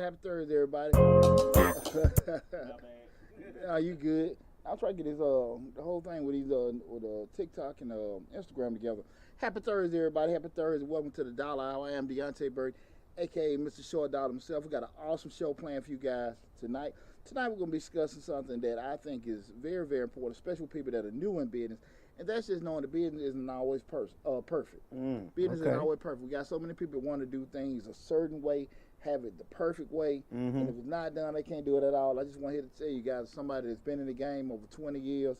Happy Thursday, everybody. Are you good? I'll try to get this the whole thing with these with TikTok and Instagram together. Happy Thursday, everybody. Happy Thursday. Welcome to the Dollar Hour. I am Deonte Burden, aka Mr. Short Dollar himself. We got an awesome show planned for you guys tonight. Tonight we're going to be discussing something that I think is very, very important, especially people that are new in business. And that's just knowing the business isn't always perfect. Business isn't always perfect. We got so many people that want to do things a certain way, have it the perfect way, and if it's not done, they can't do it at all. I just want here to tell you guys, somebody that's been in the game over 20 years,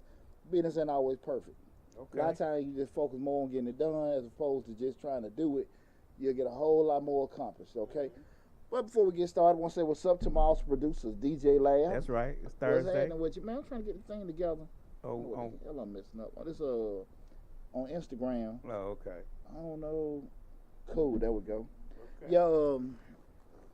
business ain't always perfect. A lot of times you just focus more on getting it done as opposed to just trying to do it. You'll get a whole lot more accomplished, okay? But before we get started, I want to say what's up to my awesome producers, DJ Lab. That's right. It's Thursday. What's happening with you, man? I'm trying to get the thing together. Oh, hell, I'm messing up. This on Instagram. Oh, okay. I don't know. Cool, there we go. Okay. Yo,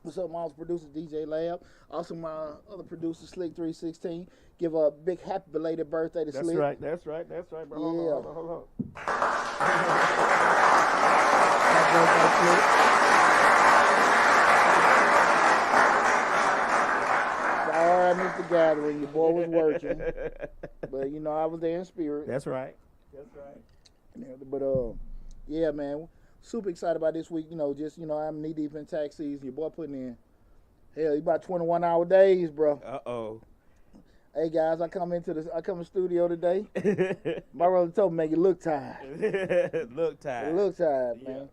what's up, my awesome producer, DJ Lab. Also, my other producer, Slick316. Give a big happy belated birthday to Slick. That's right, bro. Yeah. Hold on. Happy birthday, Slick. I missed the gathering. Your boy was working, but you know I was there in spirit. That's right. But yeah, man, super excited about this week. I'm knee deep in tax season. Your boy putting in about 21-hour days, bro. Hey guys, I come in the studio today. My brother told me make you look tired. Look tired, man.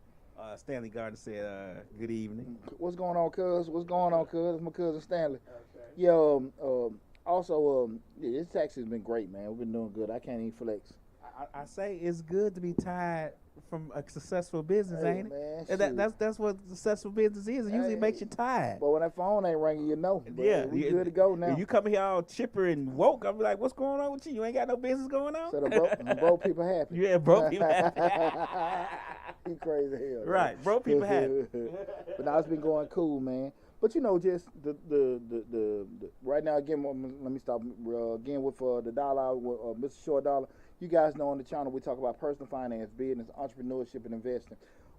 Stanley Gardner said, "Good evening." What's going on, cuz? It's my cousin Stanley. Okay. Yo, also, this tax has been great, man. We've been doing good. I can't even flex. I say it's good to be tired from a successful business, ain't it? Man, and that's what successful business is. It usually makes you tired. But when that phone ain't ringing, you know. But we good to go now. You come here all chipper and woke. I'm like, what's going on with you? You ain't got no business going on? So the broke people happy. Yeah, broke people happy. You crazy as hell. Right, broke people happy. But now it's been going cool, man. But just the right now again. Let me stop again with the dollar with Mr. Short Dollar. You guys know on the channel we talk about personal finance, business, entrepreneurship, and investing.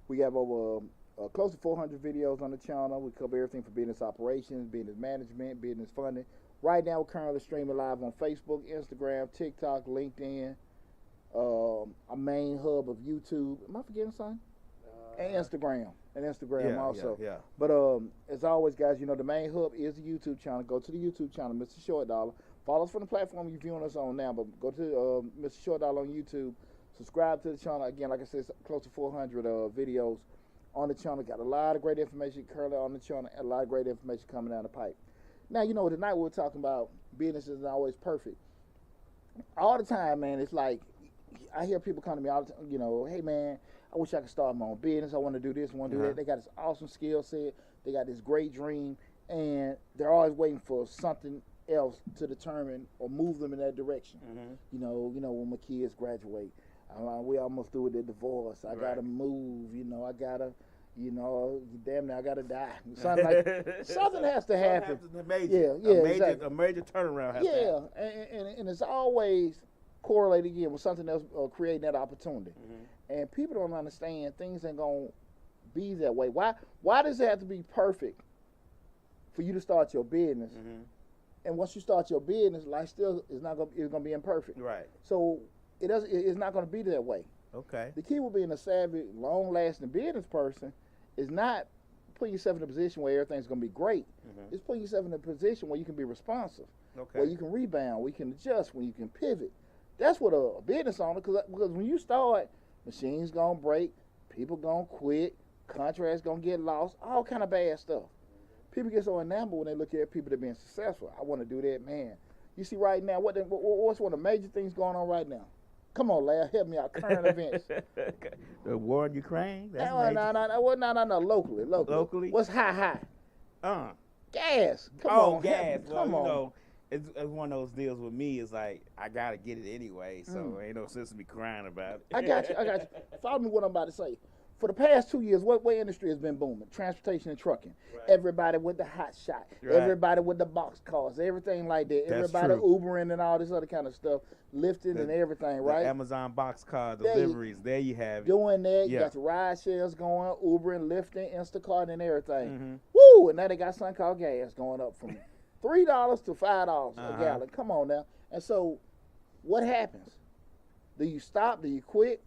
We have over close to 400 videos on the channel. We cover everything from business operations, business management, business funding. Right now we're currently streaming live on Facebook, Instagram, TikTok, LinkedIn, our main hub of YouTube. Am I forgetting something? And Instagram also. Yeah. But as always, guys, the main hub is the YouTube channel. Go to the YouTube channel, Mr. Short Dollar. Follow us from the platform you're viewing us on now, but go to Mr. Short Dollar on YouTube. Subscribe to the channel. Again, like I said, it's close to 400 videos on the channel. Got a lot of great information currently on the channel and a lot of great information coming down the pipe. Now, tonight we're talking about business isn't always perfect. All the time, man, it's like I hear people come to me all the time, hey, man, I wish I could start my own business. I want to do this, I want to do that. They got this awesome skill set. They got this great dream, and they're always waiting for something else to determine or move them in that direction. When my kids graduate, we almost through with the divorce. I gotta move. I gotta, damn near I gotta die. Something has to happen. A major turnaround has to happen. And it's always correlated again with something else creating that opportunity. And people don't understand things ain't gonna be that way. Why does it have to be perfect for you to start your business? And once you start your business, life still is gonna be imperfect. Right. So it's not gonna be that way. Okay. The key with being a savvy, long-lasting business person is not putting yourself in a position where everything's gonna be great. It's putting yourself in a position where you can be responsive, where you can rebound, where you can adjust, where you can pivot. That's what a business owner, because when you start, machines gonna break, people gonna quit, contracts gonna get lost, all kind of bad stuff. People get so enamored when they look at people that are being successful. I want to do that, man. You see right now, what's one of the major things going on right now? Come on, Larry, help me out. Current events. The war in Ukraine? No, locally. What's high? Gas. Come on, gas. Come on. It's one of those deals with me. It's like, I got to get it anyway, so ain't no sense in me crying about it. I got you. Follow me what I'm about to say. For the past 2 years, what industry has been booming? Transportation and trucking. Right. Everybody with the hot shot. Right. Everybody with the box cars. Everything like that. That's Everybody true. Ubering and all this other kind of stuff. Lifting and everything, right? Amazon box car There deliveries. There you have it. Doing that. Yeah. You got the ride shares going, Ubering, lifting, Instacart, and everything. Mhm. Woo! And now they got something called gas going up from $3 to $5 a gallon. Come on now. And so, what happens? Do you stop? Do you quit?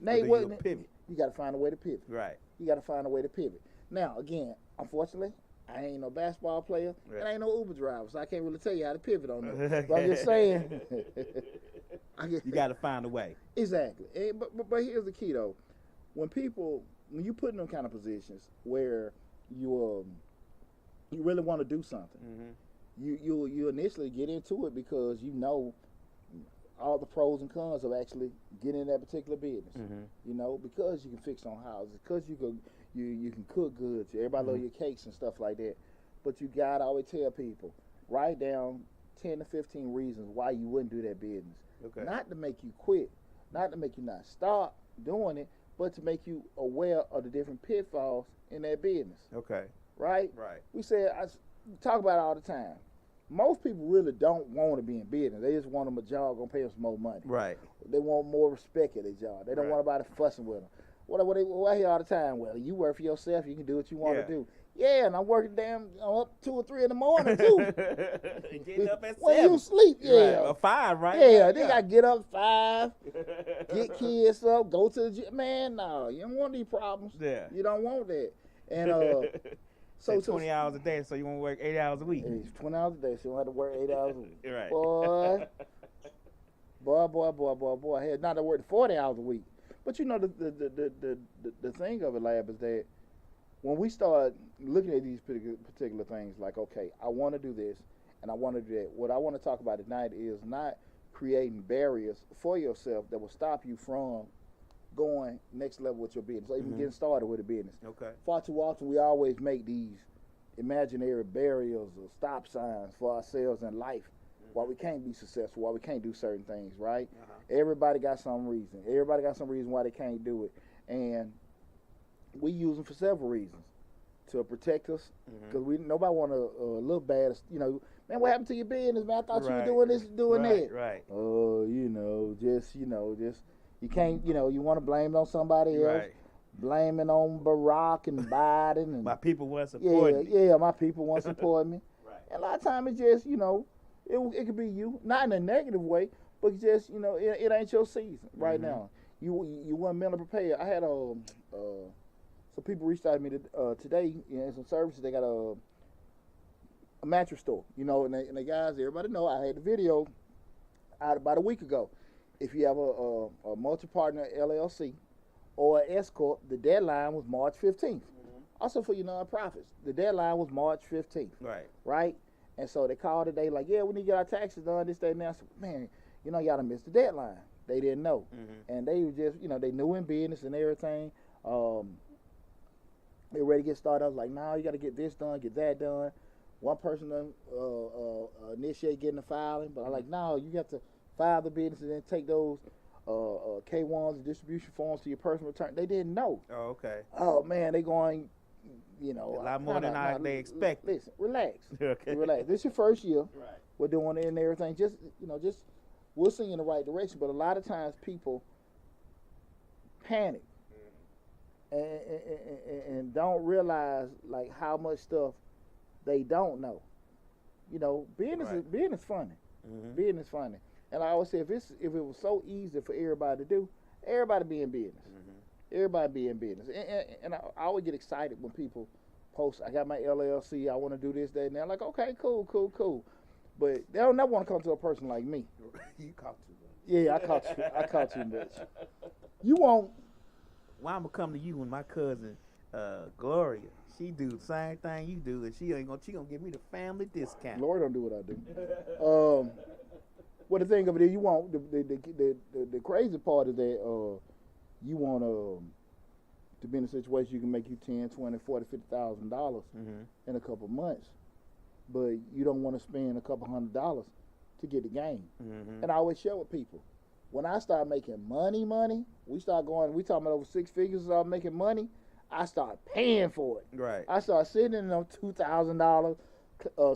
Nate, Or do you pivot? You got to find a way to pivot. Right. You got to find a way to pivot. Now, again, unfortunately, I ain't no basketball player, and I ain't no Uber driver, so I can't really tell you how to pivot on that. But I'm just saying. You got to find a way. Exactly. But here's the key, though. When you put in them kind of positions where you really want to do something, you initially get into it because you know all the pros and cons of actually getting in that particular business. You know, because you can fix on houses, because you can cook goods. Everybody love your cakes and stuff like that. But you gotta always tell people, write down 10 to 15 reasons why you wouldn't do that business. Okay. Not to make you quit, not to make you not stop doing it, but to make you aware of the different pitfalls in that business. Okay. Right? Right. We talk about it all the time. Most people really don't want to be in business. They just want them a job, gonna pay them some more money. Right. They want more respect at their job. They don't want nobody fussing with them. What I hear all the time, well, you work for yourself, you can do what you want to do. Yeah, and I'm working up 2 or 3 in the morning too. Getting up at 7. When you sleep, Right. Or 5, right? Yeah, they gotta get up 5, get kids up, go to the gym. Man, no, you don't want these problems. Yeah. You don't want that. And so 20 hours a day, so you want to work 8 hours a week. It's 20 hours a day, so you don't have to work 8 hours a week. Right. Boy. Hey, not to work 40 hours a week. But you know the thing of it, Lab, is that when we start looking at these particular things, like, okay, I want to do this and I want to do that. What I want to talk about tonight is not creating barriers for yourself that will stop you from going next level with your business, or even getting started with a business. Okay. Far too often, we always make these imaginary barriers or stop signs for ourselves in life why we can't be successful, why we can't do certain things, right? Everybody got some reason. Everybody got some reason why they can't do it. And we use them for several reasons. To protect us, because nobody want to look bad. You know, man, what happened to your business, man? I thought you were doing this, doing that. Right. Oh, just you can't, you want to blame it on somebody else. Right. Blame it on Barack and Biden. And my people weren't supporting me. Yeah, my people weren't supporting me. Right. And a lot of times it's just, it could be you, not in a negative way, but just, it ain't your season right now. You weren't mentally prepared. I had some people reached out to me today in some services. They got a mattress store, and the guys, everybody know I had the video out about a week ago. If you have a multi-partner LLC or an S Corp, the deadline was March 15th. Also for your nonprofits, the deadline was March 15th. Right? And so they called today like, yeah, we need to get our taxes done, this, that, and that. I said, man, y'all done missed the deadline. They didn't know. And they were just, they knew in business and everything. They ready to get started. I was like, no, you got to get this done, get that done. One person initiate getting the filing, but I'm like, no, you have to file the business and then take those K-1s and distribution forms to your personal return. They didn't know. Oh, okay. Oh, man, they going, a lot more than they expect. Listen, relax. Okay. Relax. This is your first year. Right. We're doing it and everything. Just we'll send you in the right direction. But a lot of times people panic and don't realize like how much stuff they don't know. Business is funny. Business is funny. And I always say if it was so easy for everybody to do, everybody be in business. Everybody be in business. And I always get excited when people post, I got my LLC, I want to do this, that, and they're like, okay, cool. But they don't never want to come to a person like me. You caught too much. Yeah, I caught too much. You won't. Why I'm gonna come to you when my cousin Gloria, she do the same thing you do, and she gonna give me the family discount. Gloria don't do what I do. Well, the thing of it is, you want the crazy part is that you want to be in a situation you can make you $10,000, $20,000, $40,000, $50,000 in a couple months, but you don't want to spend a couple $100s to get the game. And I always share with people, When I start making money, we talking about over 6 figures, start making money, I start paying for it. Right. I start sitting in them $2,000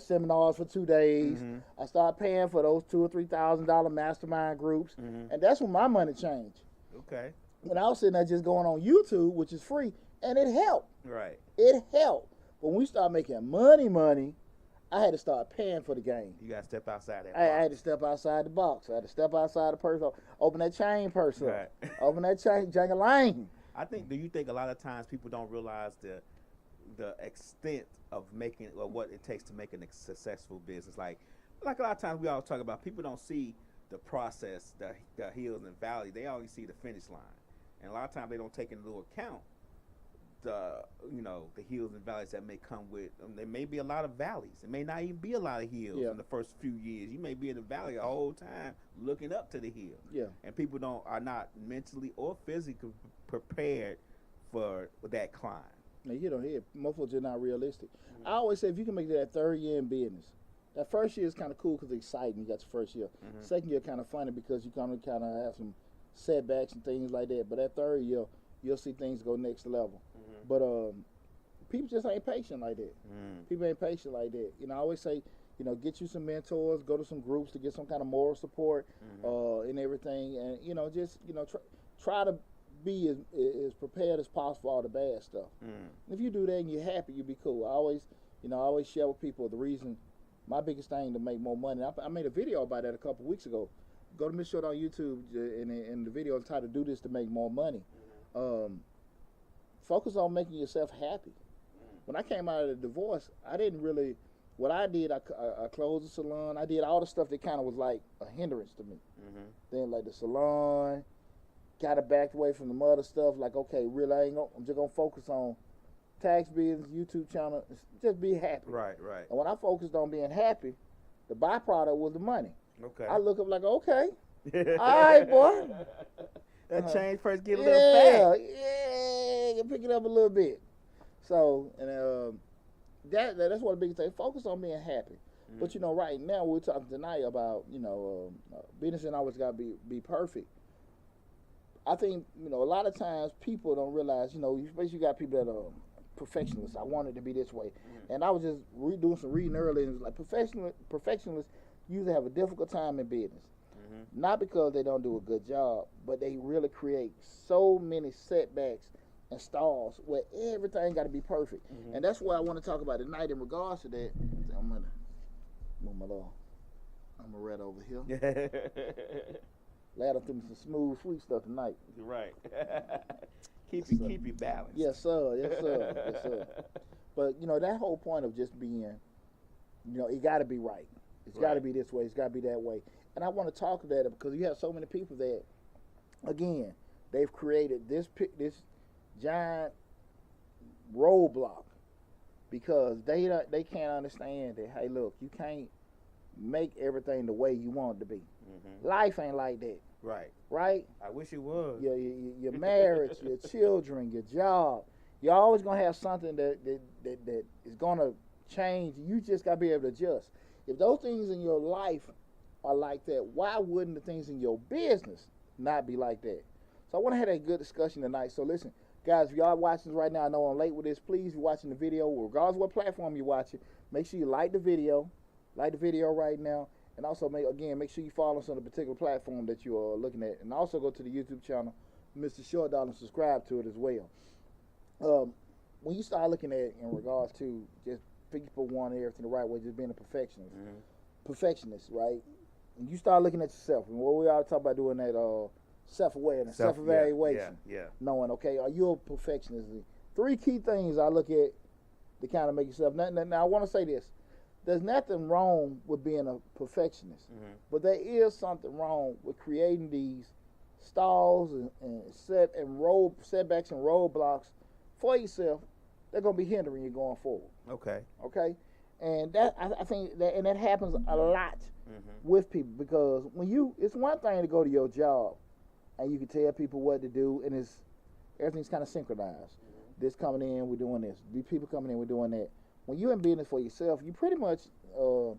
seminars for 2 days. Mm-hmm. I start paying for those $2,000 or $3,000 mastermind groups, Mm-hmm. and that's when my money changed. Okay. When I was sitting there just going on YouTube, which is free, and it helped. Right. It helped. When we start making money, I had to start paying for the game. You gotta step outside that. I had to step outside the box. I had to step outside the purse. Open that chain purse up. Right. Open that chain, Jangalang. Do you think a lot of times people don't realize the extent of making or what it takes to make a successful business? Like a lot of times we all talk about, people don't see the process, the hills and valleys. They only see the finish line, and a lot of times they don't take into account the hills and valleys that may come with. There may be a lot of valleys. It may not even be a lot of hills in the first few years. You may be in the valley the whole time looking up to the hill. Yeah. And people are not mentally or physically prepared for that climb. Now, most folks are not realistic. I always say if you can make that 3rd year in business, that first year is kind of cool because it's exciting. You got your first year. Second year kind of funny because you kind of have some setbacks and things like that. But that 3rd year, you'll see things go next level. But people just ain't patient like that. People ain't patient like that. I always say, get you some mentors, go to some groups to get some kind of moral support and everything, and try to be as prepared as possible for all the bad stuff. If you do that and you're happy, you'll be cool. I always share with people the reason. My biggest thing to make more money. I made a video about that a couple weeks ago. Go to Miss Short on YouTube, and the video is titled "Do This to Make More Money." Focus on making yourself happy. When I came out of the divorce, I didn't really. What I did, I closed the salon. I did all the stuff that kind of was like a hindrance to me. Then like the salon, got it backed away from the mother stuff. Like, okay, really, I'm just gonna focus on tax business, YouTube channel, just be happy. Right. And when I focused on being happy, the byproduct was the money. Okay. I look up like, okay, all right, boy. That change first get a little fat. Yeah, you pick it up a little bit. So, and that's one of the biggest things. Focus on being happy. But right now we're talking tonight about business and always got to be perfect. I think a lot of times people don't realize especially you got people that are perfectionists. I want it to be this way, and I was just doing some reading earlier, and it was like perfectionists usually have a difficult time in business. Not because they don't do a good job, but they really create so many setbacks and stalls where everything got to be perfect. And that's what I want to talk about tonight in regards to that. I'm going to move my little, I'm going to red over here. Lad them through some smooth, sweet stuff tonight. Right. keep you balanced. Yes, sir. But, that whole point of just being, it got to be right. It's got to be this way. It's got to be that way. And I want to talk to that because you have so many people that, again, they've created this giant roadblock because they can't understand that, hey, look, you can't make everything the way you want it to be. Life ain't like that. Right? I wish it was. Your marriage, your children, your job. You're always going to have something that is going to change. You just got to be able to adjust. If those things in your life are like that, why wouldn't the things in your business not be like that? So I want to have a good discussion tonight. So listen, guys, if y'all watching this right now, I know I'm late with this. Please, if you're watching the video, regardless of what platform you're watching, make sure you like the video right now. And also, make sure you follow us on the particular platform that you are looking at. And also go to the YouTube channel, Mr. Short Dollar, and subscribe to it as well. When you start looking at in regards to just people wanting everything the right way, just being a perfectionist, right? And you start looking at yourself, and what we all talk about doing that self-awareness, self-evaluation. Yeah. Knowing, okay, are you a perfectionist? 3 key things I look at to kind of make yourself. Now I want to say this. There's nothing wrong with being a perfectionist, but there is something wrong with creating these stalls and setbacks and roadblocks for yourself. They're going to be hindering you going forward. Okay? And that I think that happens a lot with people because it's one thing to go to your job and you can tell people what to do and everything's kind of synchronized. This coming in, we're doing this. These people coming in, we're doing that. When you're in business for yourself, you pretty much pulling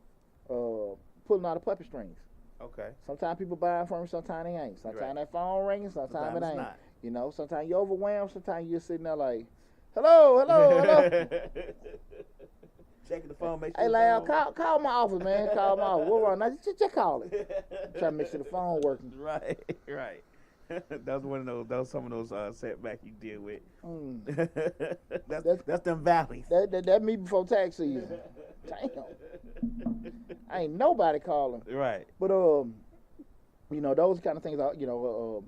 out the puppet strings. Okay. Sometimes people buying from me, sometimes they ain't. Sometimes that phone ringing, sometimes it ain't. Not. You know, sometimes you're overwhelmed, sometimes you're sitting there like, hello. Checking the phone, make sure. Hey, Lab, call my office, man. Call my office. What wrong? Now, just call it. Try to make sure the phone working. Right. That's one of those. Those some of those setbacks you deal with. That's them valleys. That me before tax season. Damn. Ain't nobody calling. Right. But you know, those kind of things are, you know,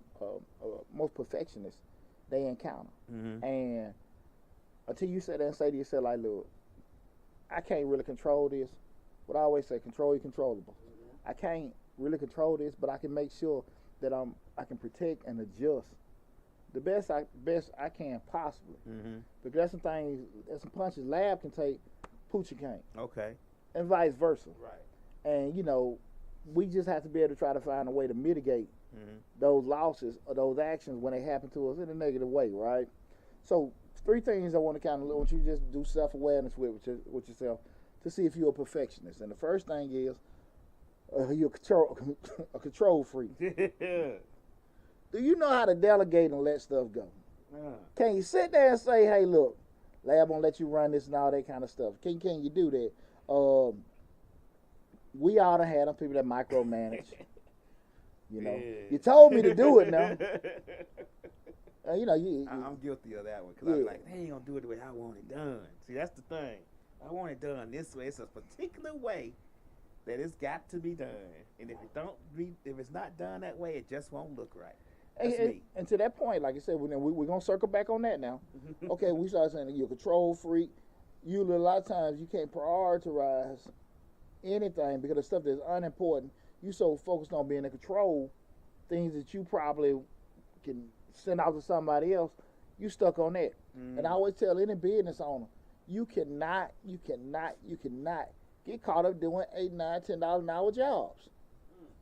most perfectionists they encounter. And until you sit there and say to yourself, like, look, I can't really control this. But I always say, control your controllable. I can't really control this, but I can make sure that I can protect and adjust the best I can possibly. Because there's some things, there's some punches Lab can take, Poochie can't. Okay. And vice versa. Right. And, you know, we just have to be able to try to find a way to mitigate those losses or those actions when they happen to us in a negative way, right? So 3 things I want to kind of want you to just do self-awareness with yourself to see if you're a perfectionist. And the first thing is you're a control freak. Do you know how to delegate and let stuff go? Can you sit there and say, hey, look, Lab won't let you run this and all that kind of stuff? Can you do that? We ought to have them people that micromanage. You know, you told me to do it now. You know, I'm guilty of that one because I'm like, they ain't gonna do it the way I want it done. See, that's the thing. I want it done this way. It's a particular way that it's got to be done, and if it's not done that way, it just won't look right. That's me. And to that point, like I said, we're gonna circle back on that now. Okay, we start saying that you're a control freak. A lot of times you can't prioritize anything because the stuff that's unimportant. You so focused on being in control, things that you probably can send out to somebody else. You stuck on that. And I always tell any business owner, you cannot get caught up doing $8, $9, $10 an hour jobs.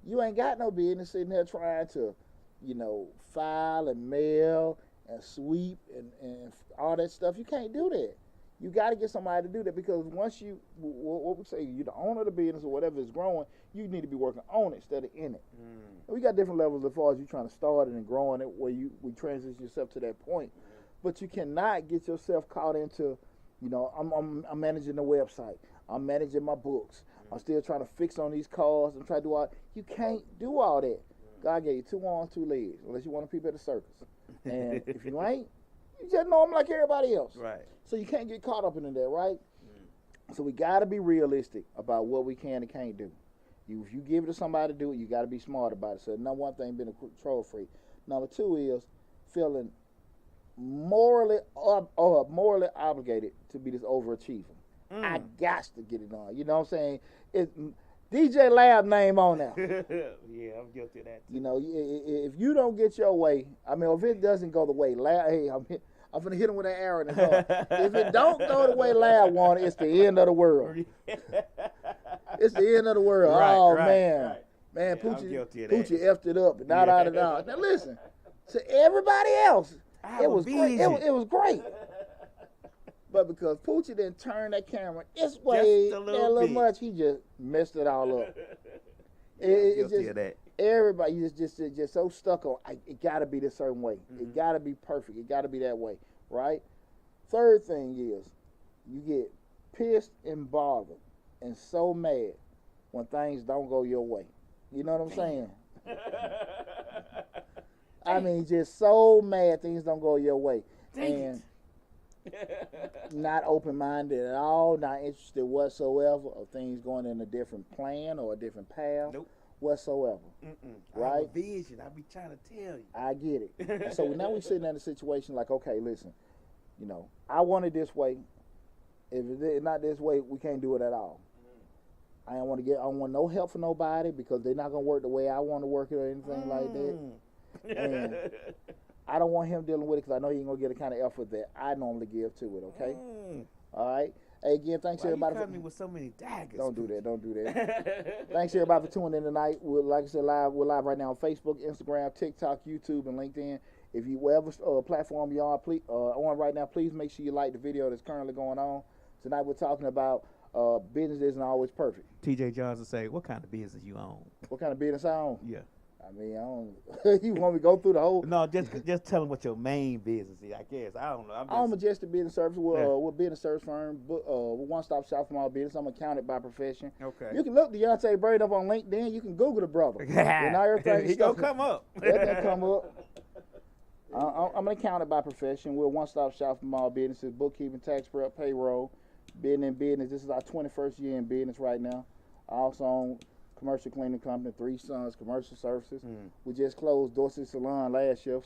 You ain't got no business sitting there trying to, you know, file and mail and sweep and all that stuff. You can't do that. You got to get somebody to do that because once what we say, you're the owner of the business or whatever is growing, you need to be working on it instead of in it. And we got different levels as far as you trying to start it and growing it where we transition yourself to that point. But you cannot get yourself caught into, you know, I'm managing the website. I'm managing my books. I'm still trying to fix on these cars. I'm trying to do all. You can't do all that. God gave you 2 arms, 2 legs, unless you want to people at the circus. And if you ain't, you just know I'm like everybody else. Right. So you can't get caught up in that, right? So we got to be realistic about what we can and can't do. If you give it to somebody to do it, you got to be smart about it. So number 1 thing, being a control freak. Number 2 is feeling morally obligated to be this overachiever. I got to get it on. You know what I'm saying? It's DJ Lab name on there. Yeah, I'm guilty of that too. You know, if you don't get your way, I mean, if it doesn't go the way Lab, hey, I'm going to hit him with an arrow in his heart. If it don't go the way Lab wanted, it's the end of the world. It's the end of the world. Man. Man, Yeah, Poochie effed it up. Now listen, to everybody else, it was great. It was great. But because Poochie didn't turn that camera this way a little much, he just messed it all up. It's just everybody just so stuck on it got to be this certain way. It got to be perfect. It got to be that way, right? Third thing is you get pissed and bothered and so mad when things don't go your way. You know what I'm saying? I mean, just so mad things don't go your way. And not open-minded at all, not interested whatsoever of things going in a different plan or a different path whatsoever. Right? I have a vision. I be trying to tell you. I get it. And so now we're sitting in a situation like, okay, listen, you know, I want it this way. If it's not this way, we can't do it at all. I don't want no help from nobody because they're not gonna work the way I want to work it or anything like that. And I don't want him dealing with it because I know he ain't gonna get the kind of effort that I normally give to it. Okay, all right. Hey, again, thanks everybody. You cut me with so many daggers. Don't do that. Thanks everybody for tuning in tonight. Like I said, we're live right now on Facebook, Instagram, TikTok, YouTube, and LinkedIn. If you whatever platform you're on, on right now, please make sure you like the video that's currently going on. Tonight we're talking about Business isn't always perfect. T.J. Johnson say, "What kind of business you own?" What kind of business I own? Yeah. I mean, I don't. You want me to go through the whole? No, just tell them what your main business is. I guess I don't know. I'm Majestic Business Service. We're a business service firm. We're one-stop shop for my business. I'm accountant by profession. Okay. You can look Deonte Burden up on LinkedIn. You can Google the brother. Now everything he gonna come up. Everything come up. I'm an accountant by profession. We're a one-stop shop for small businesses, bookkeeping, tax prep, payroll, being in business. This is our 21st year in business right now. I also own commercial cleaning company, 3 Sons Commercial Services. We just closed Dorsey Salon last year.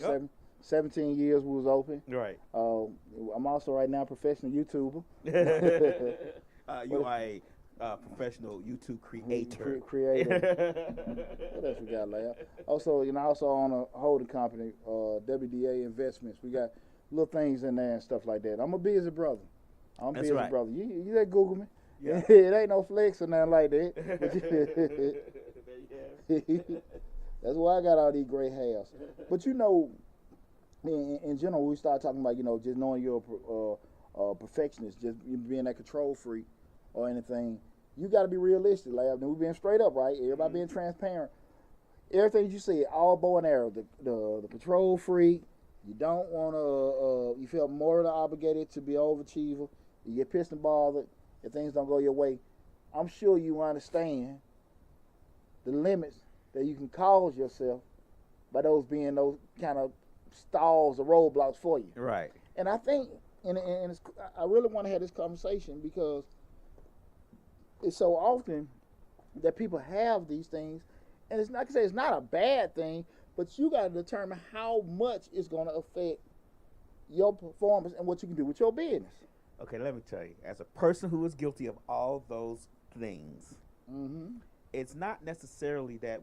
17 years we was open. Right. I'm also right now a professional YouTuber. You are a professional YouTube creator. What else we got, Lab? Also, I also own a holding company, WDA Investments. We got little things in there and stuff like that. I'm a busy brother. That's busy right. brother. You just Google me. Yeah. It ain't no flex or nothing like that. That's why I got all these gray hairs. But in general, we start talking about, just knowing you're a perfectionist, just being that control freak or anything. You got to be realistic, Lab. And we're being straight up, right? Everybody being transparent. Everything you see, all bow and arrow. The control freak. You don't want to. You feel morally obligated to be an overachiever. You get pissed and bothered if things don't go your way. I'm sure you understand the limits that you can cause yourself by those being those kind of stalls or roadblocks for you. Right. And I think, I really want to have this conversation because it's so often that people have these things, and it's not to say it's not a bad thing, but you got to determine how much it's going to affect your performance and what you can do with your business. Okay, let me tell you, as a person who is guilty of all those things, it's not necessarily that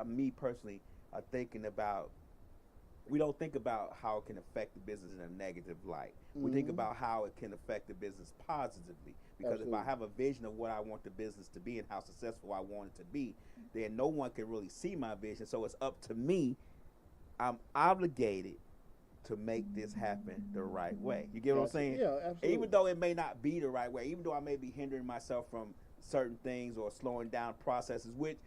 me personally, are thinking about, we don't think about how it can affect the business in a negative light. We think about how it can affect the business positively. Because Absolutely. if I have a vision of what I want the business to be and how successful I want it to be, then no one can really see my vision. So it's up to me. I'm obligated to make this happen the right way. You get what I'm saying? Yeah, absolutely. Even though it may not be the right way, even though I may be hindering myself from certain things or slowing down processes, which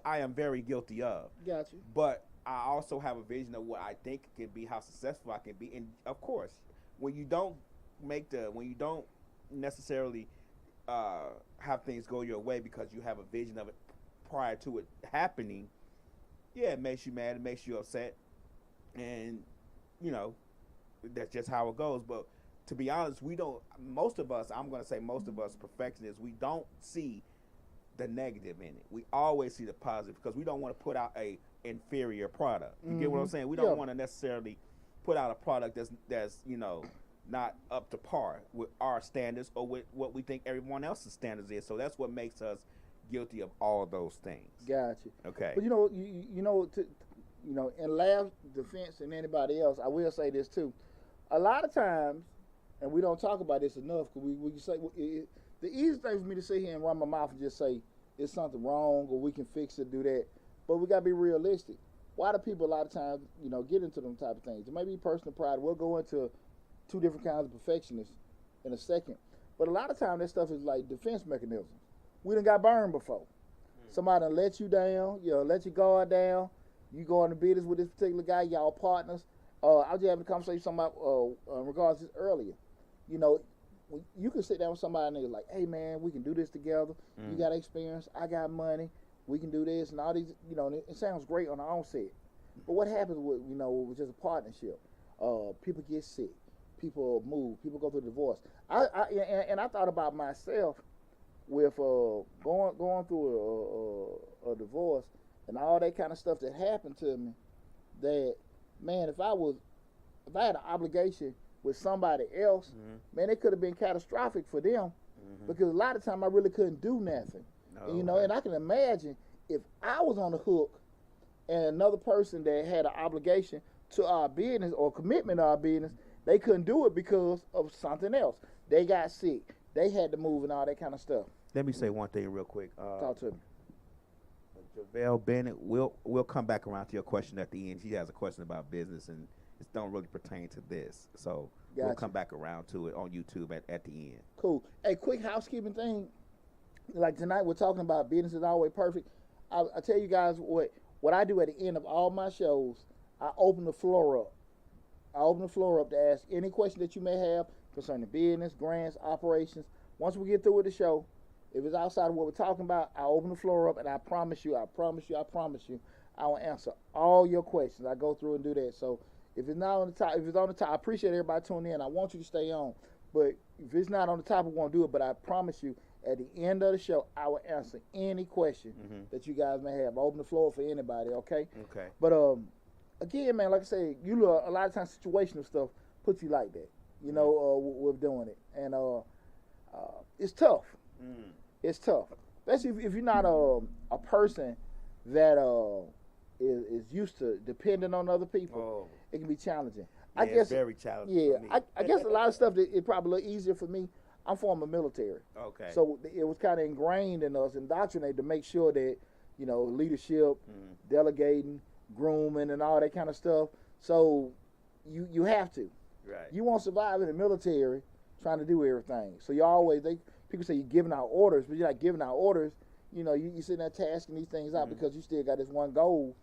I am very guilty of. Got you. But I also have a vision of what I think can be, how successful I can be. And of course, when you don't necessarily have things go your way because you have a vision of it prior to it happening, yeah, it makes you mad, it makes you upset, and that's just how it goes. But to be honest, most of us perfectionists, we don't see the negative in it. We always see the positive because we don't want to put out a inferior product. You get what I'm saying? We don't want to necessarily put out a product that's not up to par with our standards or with what we think everyone else's standards is. So that's what makes us guilty of all those things. Gotcha. Okay. But in Lab's defense and anybody else, I will say this too. A lot of times, and we don't talk about this enough, because we can say the easiest thing for me to sit here and run my mouth and just say it's something wrong or we can fix it, do that. But we gotta be realistic. Why do people a lot of times, get into them type of things? It may be personal pride. We'll go into 2 different kinds of perfectionists in a second. But a lot of times that stuff is like defense mechanisms. We done got burned before. Somebody done let you down, let your guard down. You go into business with this particular guy, y'all partners. I was just having a conversation about in regards to this earlier. You can sit down with somebody and they're like, hey man, we can do this together. You got experience, I got money, we can do this and all these, it sounds great on the onset. But what happens with just a partnership? People get sick, people move, people go through divorce. I thought about myself with going through a divorce and all that kind of stuff that happened to me. That man, if I had an obligation with somebody else, man, it could have been catastrophic for them because a lot of time I really couldn't do nothing. And I can imagine if I was on the hook and another person that had an obligation to our business or commitment to our business, they couldn't do it because of something else. They got sick. They had to move and all that kind of stuff. Let me say one thing real quick. Talk to me. JaVale Bennett, we'll come back around to your question at the end. She has a question about business, and it don't really pertain to this. So we'll come back around to it on YouTube at the end. Cool. Hey, quick housekeeping thing. Like tonight, we're talking about business is always perfect. I tell you guys what I do at the end of all my shows. I open the floor up. I open the floor up to ask any question that you may have concerning business, grants, operations. Once we get through with the show, if it's outside of what we're talking about, I open the floor up, and I promise you, I will answer all your questions. I go through and do that. So if it's not on the top, I appreciate everybody tuning in. I want you to stay on. But if it's not on the top, we won't do it. But I promise you, at the end of the show, I will answer any question that you guys may have. I open the floor for anybody, okay? Okay. But again, man, like I say, a lot of times situational stuff puts you like that, with doing it. And it's tough. It's tough. Especially if you're not a person that is used to depending on other people. It can be challenging. I guess it's very challenging. Yeah, for me. I guess a lot of stuff that it probably a little easier for me. I'm former military. Okay. So it was kind of ingrained in us, indoctrinated to make sure that, leadership, delegating, grooming, and all that kind of stuff. So you have to. Right. You won't survive in the military trying to do everything. So people say you're giving out orders, but you're not giving out orders. You sitting there tasking these things out because you still got this one goal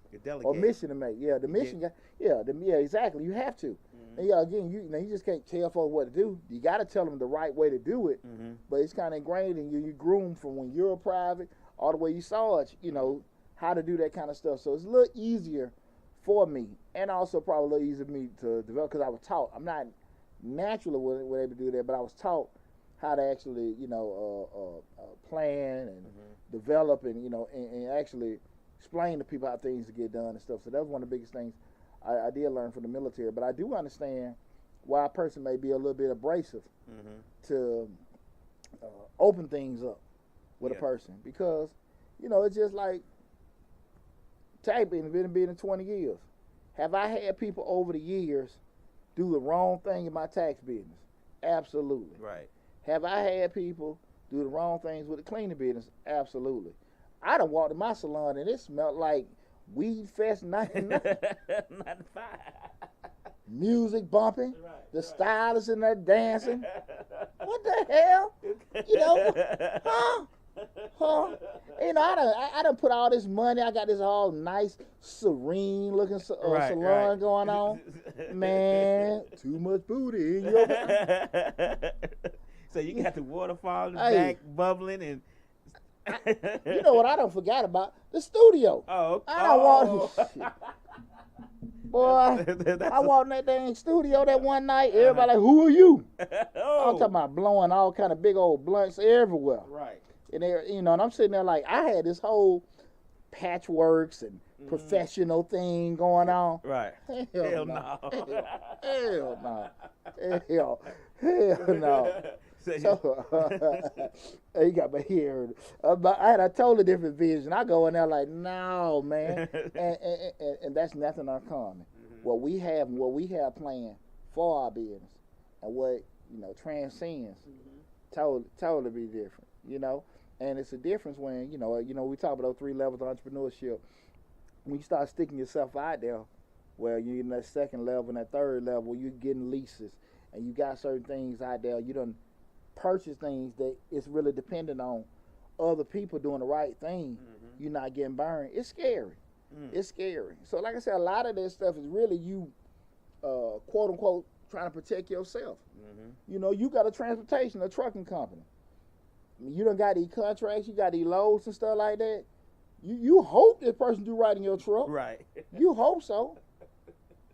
or mission to make. Yeah, the mission. Exactly. You have to. And again, you just can't tell folks what to do. You got to tell them the right way to do it. But it's kind of ingrained in you. You groom from when you're a private all the way you sergeant. How to do that kind of stuff. So it's a little easier for me, and also probably a little easier for me to develop because I was taught. I'm not naturally able to do that, but I was taught how to actually, plan and develop and actually explain to people how things get done and stuff. So that was one of the biggest things I did learn from the military. But I do understand why a person may be a little bit abrasive to open things up with a person because, it's just like typing, been in 20 years. Have I had people over the years do the wrong thing in my tax business? Absolutely. Right. Have I had people do the wrong things with the cleaning business? Absolutely. I done walked in my salon and it smelled like Weed Fest 99. Music bumping. Right, the stylists in there dancing. What the hell? Huh? I done put all this money. I got this all nice, serene looking salon going on. Man, too much booty in your So you got the waterfall in the back bubbling and. You know what I done forgot about? The studio. I done walked. Boy, I walked in that dang studio that one night. Everybody like, who are you? I'm talking about blowing all kind of big old blunts everywhere. Right. And and I'm sitting there like I had this whole patchworks and professional thing going on. Right. Hell no. Hell no. Hell no. So, you got my hair. I had a totally different vision. I go in there like, no, man, and that's nothing uncommon. What we have planned for our business, and what transcends, totally be different. And it's a difference when we talk about those 3 levels of entrepreneurship. When you start sticking yourself out there, well, you're in that second level and that third level, you're getting leases, and you got certain things out there. You done purchase things that it's really dependent on other people doing the right thing. You're not getting burned. It's scary. It's scary. So like I said, a lot of this stuff is really you quote unquote trying to protect yourself. You got a trucking company. You done got these contracts, you got these loads and stuff like that. You hope this person do right in your truck. Right. You hope so.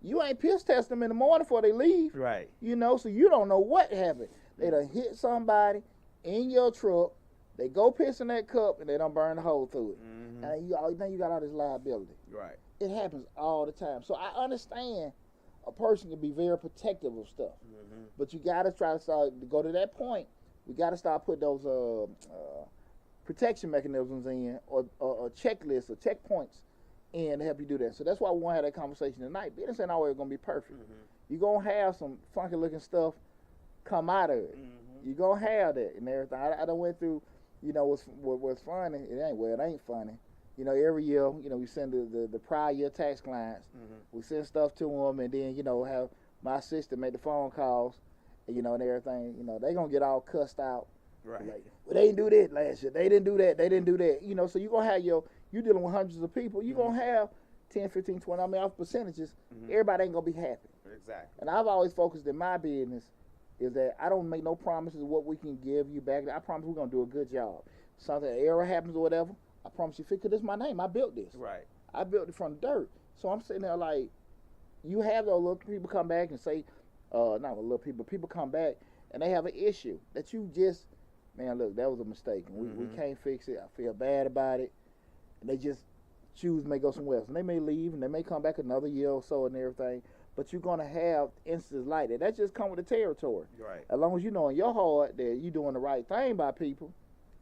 You ain't piss test them in the morning before they leave. Right. So you don't know what happened. They done hit somebody in your truck. They go piss in that cup and they done burn the hole through it. And then you got all this liability. Right. It happens all the time. So I understand a person can be very protective of stuff. But you got to try to start to go to that point. We got to start putting those protection mechanisms in or checklists or checkpoints in to help you do that. So that's why we want to have that conversation tonight. Business ain't always going to be perfect. You're going to have some funky looking stuff come out of it. You're going to have that and everything. I done went through, what's funny. It ain't funny. Every year, we send the prior year tax clients. We send stuff to them and then, have my assistant make the phone calls you know, and everything, you know, they gonna get all cussed out. Right. Like, well, they didn't do that last year. They didn't do that. They didn't do that. You know, so you gonna have you dealing with hundreds of people. You gonna have 10, 15, 20. I mean, off percentages, everybody ain't gonna be happy. Exactly. And I've always focused in my business is that I don't make no promises of what we can give you back. I promise we're gonna do a good job. Something, an error happens or whatever, I promise you, because this is my name. I built this. Right. I built it from dirt. So I'm sitting there like, you have those little people come back and say, not little people come back and they have an issue that you just, man, look, that was a mistake. And we can't fix it. I feel bad about it. And they just choose may go somewhere else. And they may leave and they may come back another year or so and everything. But you're going to have instances like that. That just come with the territory. Right. As long as you know in your heart that you're doing the right thing by people,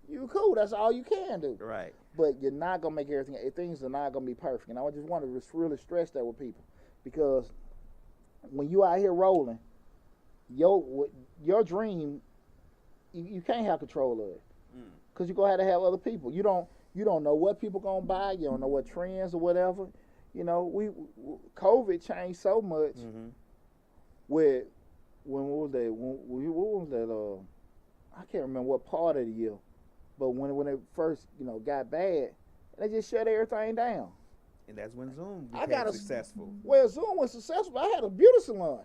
you cool. That's all you can do. Right. But you're not going to make everything, things are not going to be perfect. And I just want to really stress that with people. Because when you out here rolling, your dream, you can't have control of it. Because you're going to have other people. You don't know what people going to buy. You don't know what trends or whatever. You know, COVID changed so much. When what was that? I can't remember what part of the year, but when it first got bad, they just shut everything down. And that's when Zoom became successful. Well, Zoom was successful. I had a beauty salon.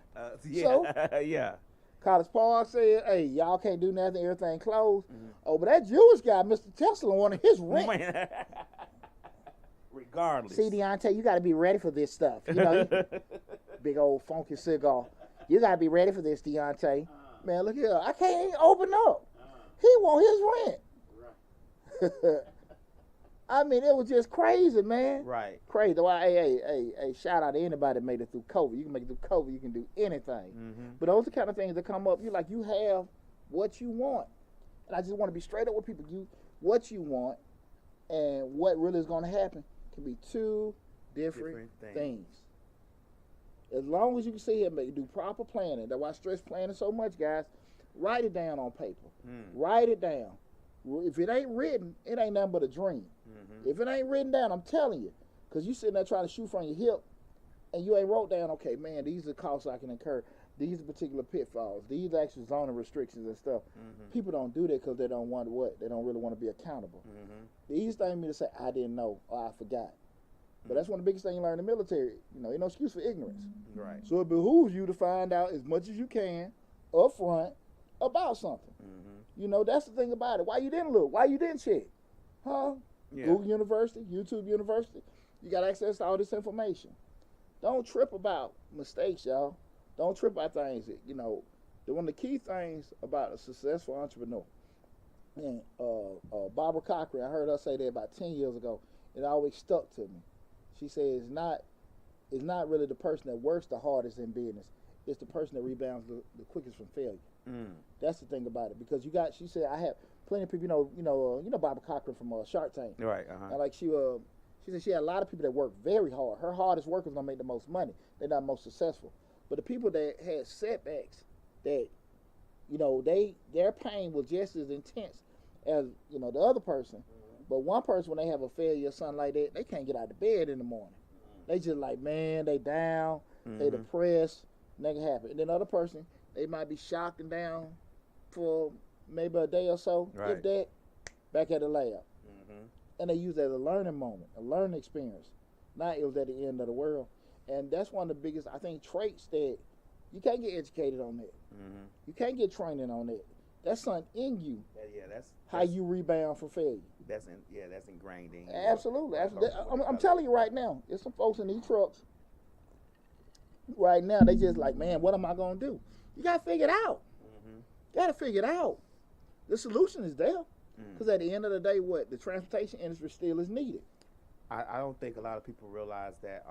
Yeah, so, yeah. College Park said, "Hey, y'all can't do nothing. Everything closed." Oh, but that Jewish guy, Mr. Tesla, wanted his rent. Regardless. See, Deonte, you got to be ready for this stuff. You know, big old funky cigar. You got to be ready for this, Deonte. Man, look here. I can't even open up. He want his rent. I mean, it was just crazy, man. Right. Crazy. Well, hey, shout out to anybody that made it through COVID. You can make it through COVID. You can do anything. But those are the kind of things that come up. You have what you want. And I just want to be straight up with people. What you want and what really is going to happen can be two different things. As long as you can sit here and do proper planning. That's why I stress planning so much, guys. Write it down on paper. Write it down. If it ain't written, it ain't nothing but a dream. If it ain't written down, I'm telling you, because you sitting there trying to shoot from your hip, and you ain't wrote down, okay, man, these are costs I can incur. These are particular pitfalls. These are actual zoning restrictions and stuff. People don't do that because they don't want what? They don't really want to be accountable. The easiest thing for me to say, I didn't know or I forgot. But that's one of the biggest things you learn in the military. Ain't no excuse for ignorance. Right. So it behooves you to find out as much as you can up front about something. That's the thing about it. Why you didn't look? Why you didn't check? Huh? Yeah. Google University, YouTube University. You got access to all this information. Don't trip about mistakes, y'all. Don't trip about things. One of the key things about a successful entrepreneur, and Barbara Cochran, I heard her say that about 10 years ago. It always stuck to me. She said it's not really the person that works the hardest in business. It's the person that rebounds the quickest from failure. That's the thing about it. Because she said, I have plenty of people, Barbara Cochran from Shark Tank. Right. And like she said she had a lot of people that work very hard. Her hardest workers gonna make the most money. They're not most successful. But the people that had setbacks, that their pain was just as intense as the other person. But one person, when they have a failure or something like that, they can't get out of bed in the morning. They just like, man, they down, they depressed, nothing happened. And then the other person, they might be shocked and down for maybe a day or so, if that, back at the lab. And they use that as a learning moment, a learning experience. Not it was at the end of the world. And that's one of the biggest, I think, traits that you can't get educated on that. You can't get training on that. That's something in you. That's how you rebound from failure. That's ingrained in you. Absolutely. I'm telling you right now, there's some folks in these trucks right now, they just like, man, what am I going to do? You got to figure it out. You got to figure it out. The solution is there. Because at the end of the day, the transportation industry still is needed. I don't think a lot of people realize that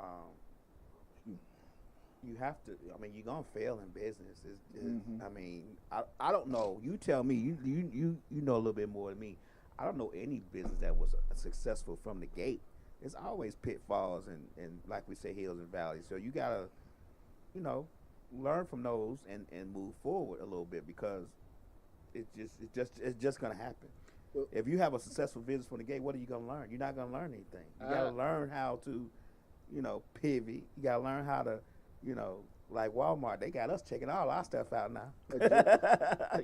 you have to. I mean, you're gonna fail in business. I mean, I don't know. You tell me. You know a little bit more than me. I don't know any business that was successful from the gate. There's always pitfalls and like we say, hills and valleys. So you gotta, learn from those and move forward a little bit, because it's just gonna happen. Well, if you have a successful business from the gate, what are you gonna learn? You're not gonna learn anything. You gotta learn how to, pivot. You gotta learn how to, like Walmart, they got us checking all our stuff out now.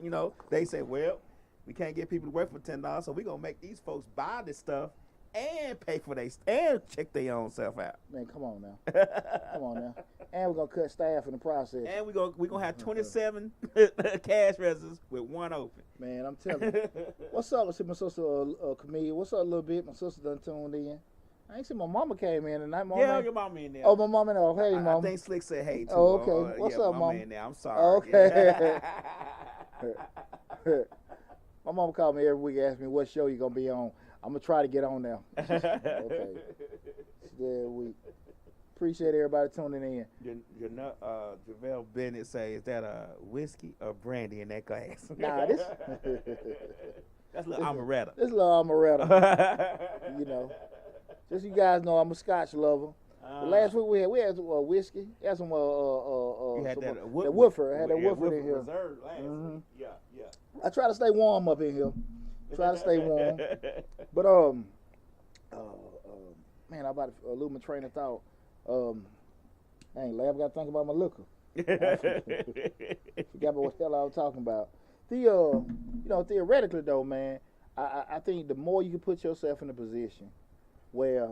You know, they say, well, we can't get people to work for $10, so we're going to make these folks buy this stuff and pay for and check their own self out. Man, come on now. Come on now. And we're going to cut staff in the process. And we're gonna have 27 cash registers with one open. Man, I'm telling you. What's up? I see my sister, Camille. What's up a little bit? My sister done tuned in. I ain't seen my mama came in tonight. Yeah, your mama in there. Oh, my mama in there. Hey, mama. I think Slick said hey, too. Oh, okay. What's up, mama? Mama? In there. I'm sorry. Okay. My mama called me every week, asked me what show you going to be on. I'm going to try to get on now. Okay. Every week. Appreciate everybody tuning in. JaVale Bennett say, is that a whiskey or brandy in that glass? Nah, this. That's a little amaretto. This little amaretto. You know. Just so you guys know, I'm a Scotch lover. Last week we had whiskey. We had some Woodford. I had that Woodford in here. Reserve last week. Yeah. I try to stay warm up in here. Try to stay warm. But man, I about to lose my train of thought. Dang, Lab got to think about my liquor. Forgot about what the hell I was talking about. You know, theoretically though, man, I think the more you can put yourself in a position where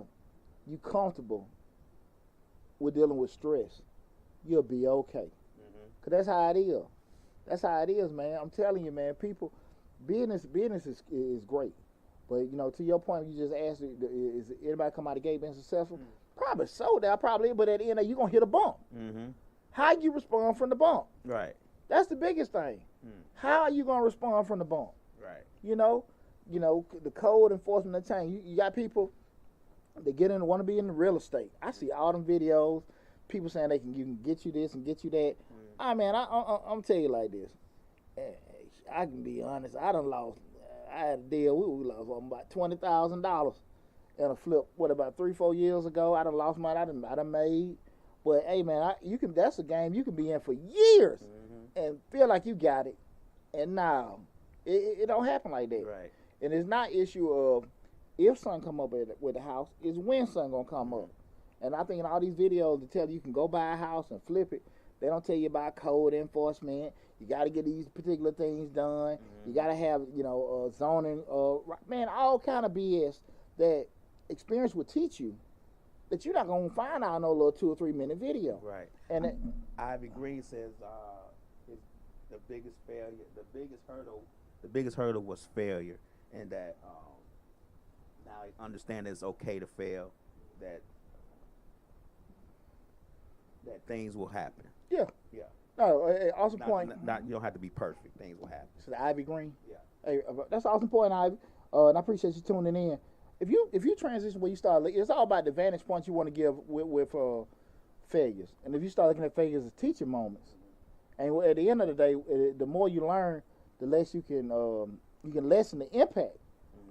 you comfortable with dealing with stress, you'll be okay. Cause that's how it is. That's how it is, man. I'm telling you, man. People, business is great, but you know, to your point, you just asked, is anybody come out of the gate being successful? Probably so. That probably, but at the end, you're gonna hit a bump. How you respond from the bump? Right. That's the biggest thing. How are you gonna respond from the bump? Right. You know, the code enforcement of change. You got people that want to be in the real estate. I see all them videos. People saying you can get you this and get you that. I'm tell you like this. I can be honest. I had a deal. We lost about $20,000 in a flip. What, about 3-4 years ago? I done lost money. I done made. But hey, man, that's a game you can be in for years and feel like you got it. And now it don't happen like that. Right. And it's not issue of if something come up with the house, it's when something gonna come up. And I think in all these videos they tell you can go buy a house and flip it. They don't tell you about code enforcement. You got to get these particular things done. You got to have, zoning, man, all kind of BS that experience will teach you that you're not going to find out in no little 2 or 3 minute video. Right. And Ivy Green says the biggest hurdle was failure, and that now I understand it's okay to fail, that things will happen. Yeah. No, awesome point. You don't have to be perfect. Things will happen. So the Ivy Green. Yeah. Hey, that's an awesome point, Ivy. And I appreciate you tuning in. If you transition where you start, it's all about the vantage points you want to give with failures. And if you start looking at failures as teaching moments, and at the end of the day, the more you learn, the less you can lessen the impact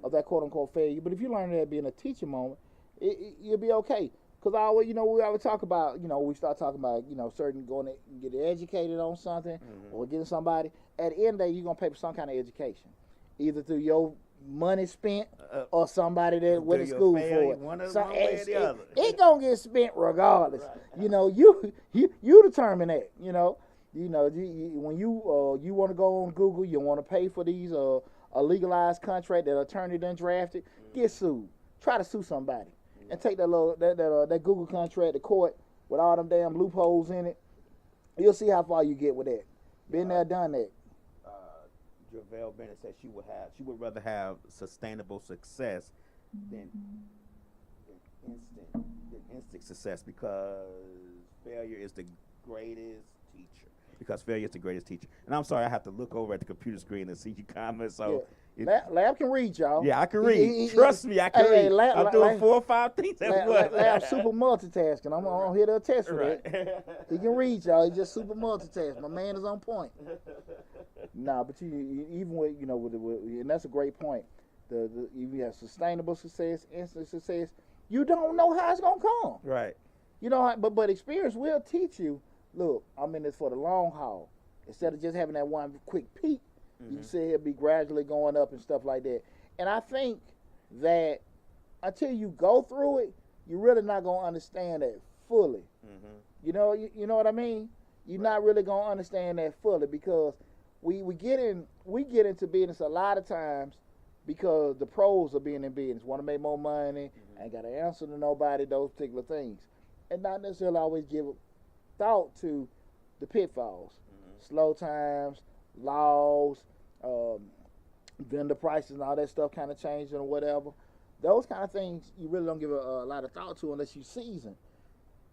of that quote unquote failure. But if you learn that being a teaching moment, you'll be okay. Because we always talk about, we start talking about, certain going to get educated on something or getting somebody. At the end of the day, you're going to pay for some kind of education, either through your money spent or somebody that went to school for it. One way or the other. It's going to get spent regardless. Right. You determine that, when you want to go on Google, you want to pay for these a legalized contract that attorney done drafted, get sued. Try to sue somebody. And take that Google contract to court with all them damn loopholes in it. You'll see how far you get with that. Been there, done that. JaVale Bennett said she would rather have sustainable success than instant success, because failure is the greatest teacher. And I'm sorry, I have to look over at the computer screen and see your comments. So. Yeah. Lab can read, y'all. Yeah, I can read. Trust me, I can read. I'm doing 4 or 5 things at once. Lab's super multitasking. I'm here to attest for that. He can read, y'all. He's just super multitasking. My man is on point. Nah, but even with and that's a great point. You have sustainable success, instant success. You don't know how it's gonna come. Right. But experience will teach you. Look, I'm in this for the long haul. Instead of just having that one quick peek. You can see it be gradually going up and stuff like that. And I think that until you go through it, you're really not going to understand that fully. You know what I mean? You're not really gonna understand that fully because we get into business a lot of times because the pros are being in business, want to make more money, ain't got to answer to nobody, those particular things, and not necessarily always give thought to the pitfalls, slow times, laws, vendor prices, and all that stuff kind of changing or whatever. Those kind of things you really don't give a lot of thought to unless you season,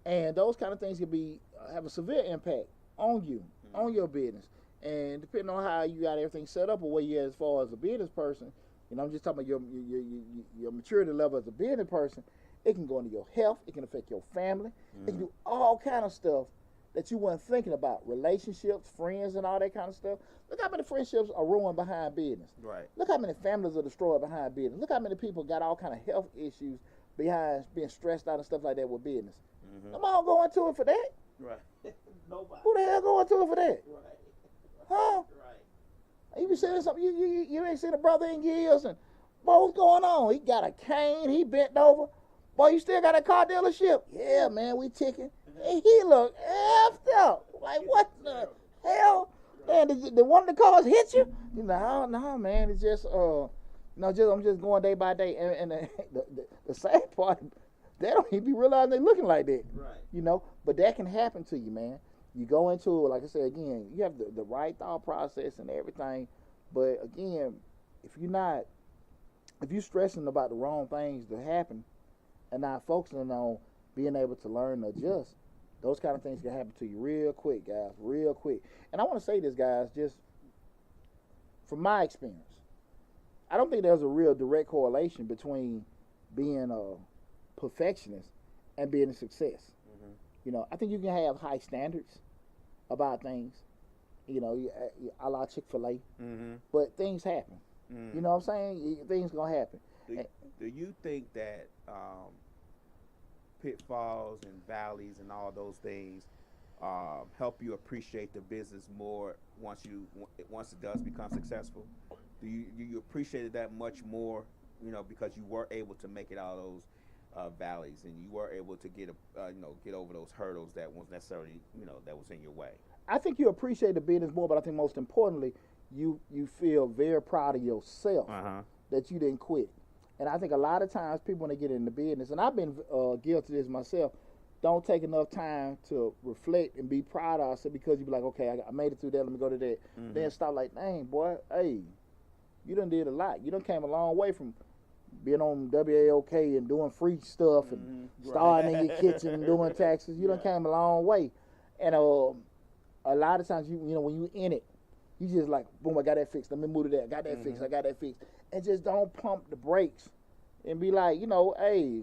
and those kind of things can have a severe impact on you, on your business. And depending on how you got everything set up or where you're as far as a business person, I'm just talking about your maturity level as a business person, it can go into your health, it can affect your family, it can do all kind of stuff that you weren't thinking about, relationships, friends, and all that kind of stuff. Look how many friendships are ruined behind business. Right. Look how many families are destroyed behind business. Look how many people got all kind of health issues behind being stressed out and stuff like that with business. I'm all going to it for that. Right. Nobody. Who the hell going to it for that? Right. Huh? Right. You be saying something, you ain't seen a brother in years, and boy, what's going on? He got a cane, he bent over. Boy, you still got a car dealership? Yeah, man, we ticking. And he look effed up. Like, what the hell? Man, did one of the cars hit you? No, man, it's just, I'm just going day by day. And the sad part, they don't even be realizing they looking like that. Right. But that can happen to you, man. You go into it, like I said, again, you have the right thought process and everything. But again, if you're stressing about the wrong things that happen and not focusing on being able to learn and adjust, those kind of things can happen to you real quick, guys, real quick. And I want to say this, guys, just from my experience, I don't think there's a real direct correlation between being a perfectionist and being a success. I think you can have high standards about things, a la Chick-fil-A, but things happen. You know what I'm saying? Things gonna happen. Do you think that pitfalls and valleys and all those things help you appreciate the business more once it does become successful? Do you appreciate that much more, because you were able to make it out of those valleys, and you were able to get over those hurdles that weren't necessarily that was in your way? I think you appreciate the business more, but I think most importantly, you feel very proud of yourself that you didn't quit. And I think a lot of times people, when they get into business, and I've been guilty of this myself, don't take enough time to reflect and be proud of ourselves, because you be like, okay, I made it through that, let me go to that. Then start like, dang, boy, hey, you done did a lot. You done came a long way from being on WAOK and doing free stuff and starting in your kitchen and doing taxes. You done came a long way. And a lot of times, when you in it, you just like, boom, I got that fixed. Let me move to that. I got that fixed. I got that fixed. And just don't pump the brakes and be like, hey,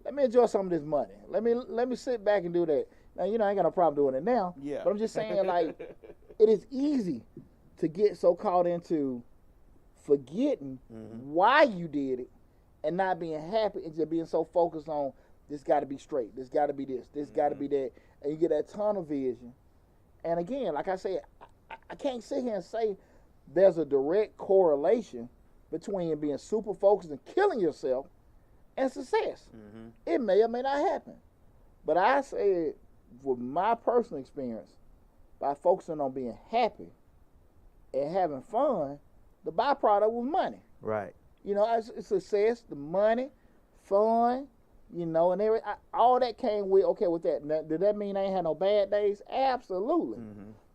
let me enjoy some of this money. Let me sit back and do that. Now, I ain't got no problem doing it now. Yeah. But I'm just saying, like, it is easy to get so caught into forgetting why you did it and not being happy and just being so focused on this got to be straight, this got to be this got to be that, and you get that tunnel vision. And again, like I said, I can't sit here and say there's a direct correlation between being super focused and killing yourself and success. It may or may not happen. But I say, with my personal experience, by focusing on being happy and having fun, the byproduct was money. Right. It's success, the money, fun, and all that came with that. Now, did that mean I ain't had no bad days? Absolutely.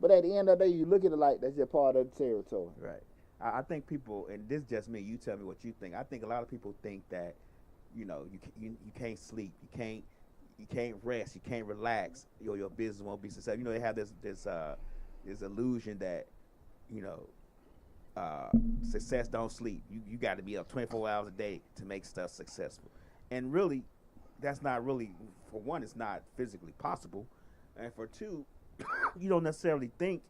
But at the end of the day, you look at it like that's just part of the territory. Right. I think people, and this is just me, you tell me what you think. I think a lot of people think that, you can't sleep, you can't rest, you can't relax, your business won't be successful. They have this illusion that, success don't sleep. You got to be up 24 hours a day to make stuff successful. And really, that's not really, for one, it's not physically possible. And for two, you don't necessarily think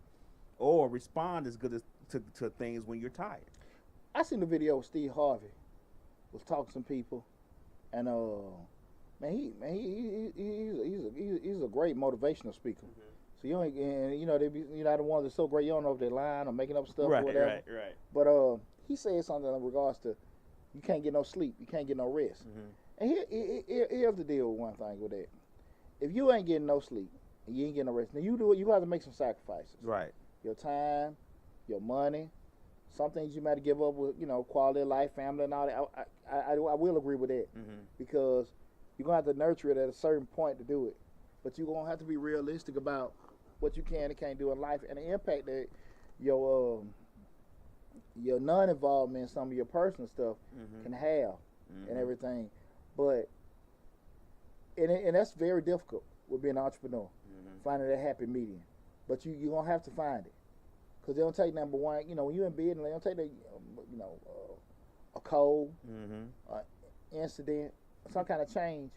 or respond as good to things when you're tired. I seen the video of Steve Harvey was talking to some people, and he's a great motivational speaker. So you ain't, they be, the ones that's so great, you don't know if they're lying or making up stuff or whatever. Right. But he said something in regards to you can't get no sleep, you can't get no rest. And here's the deal with one thing with that. If you ain't getting no sleep, and you ain't getting no rest. Now you do it. You have to make some sacrifices. Right. Your time, your money, some things you might give up with, quality of life, family, and all that. I will agree with that because you're gonna have to nurture it at a certain point to do it. But you're gonna have to be realistic about what you can and can't do in life and the impact that your non-involvement in some of your personal stuff can have and everything. But and that's very difficult with being an entrepreneur, finding that happy medium. But you're gonna have to find it. Because they don't take number one, when you're in business, they don't take the, a cold, incident, some kind of change,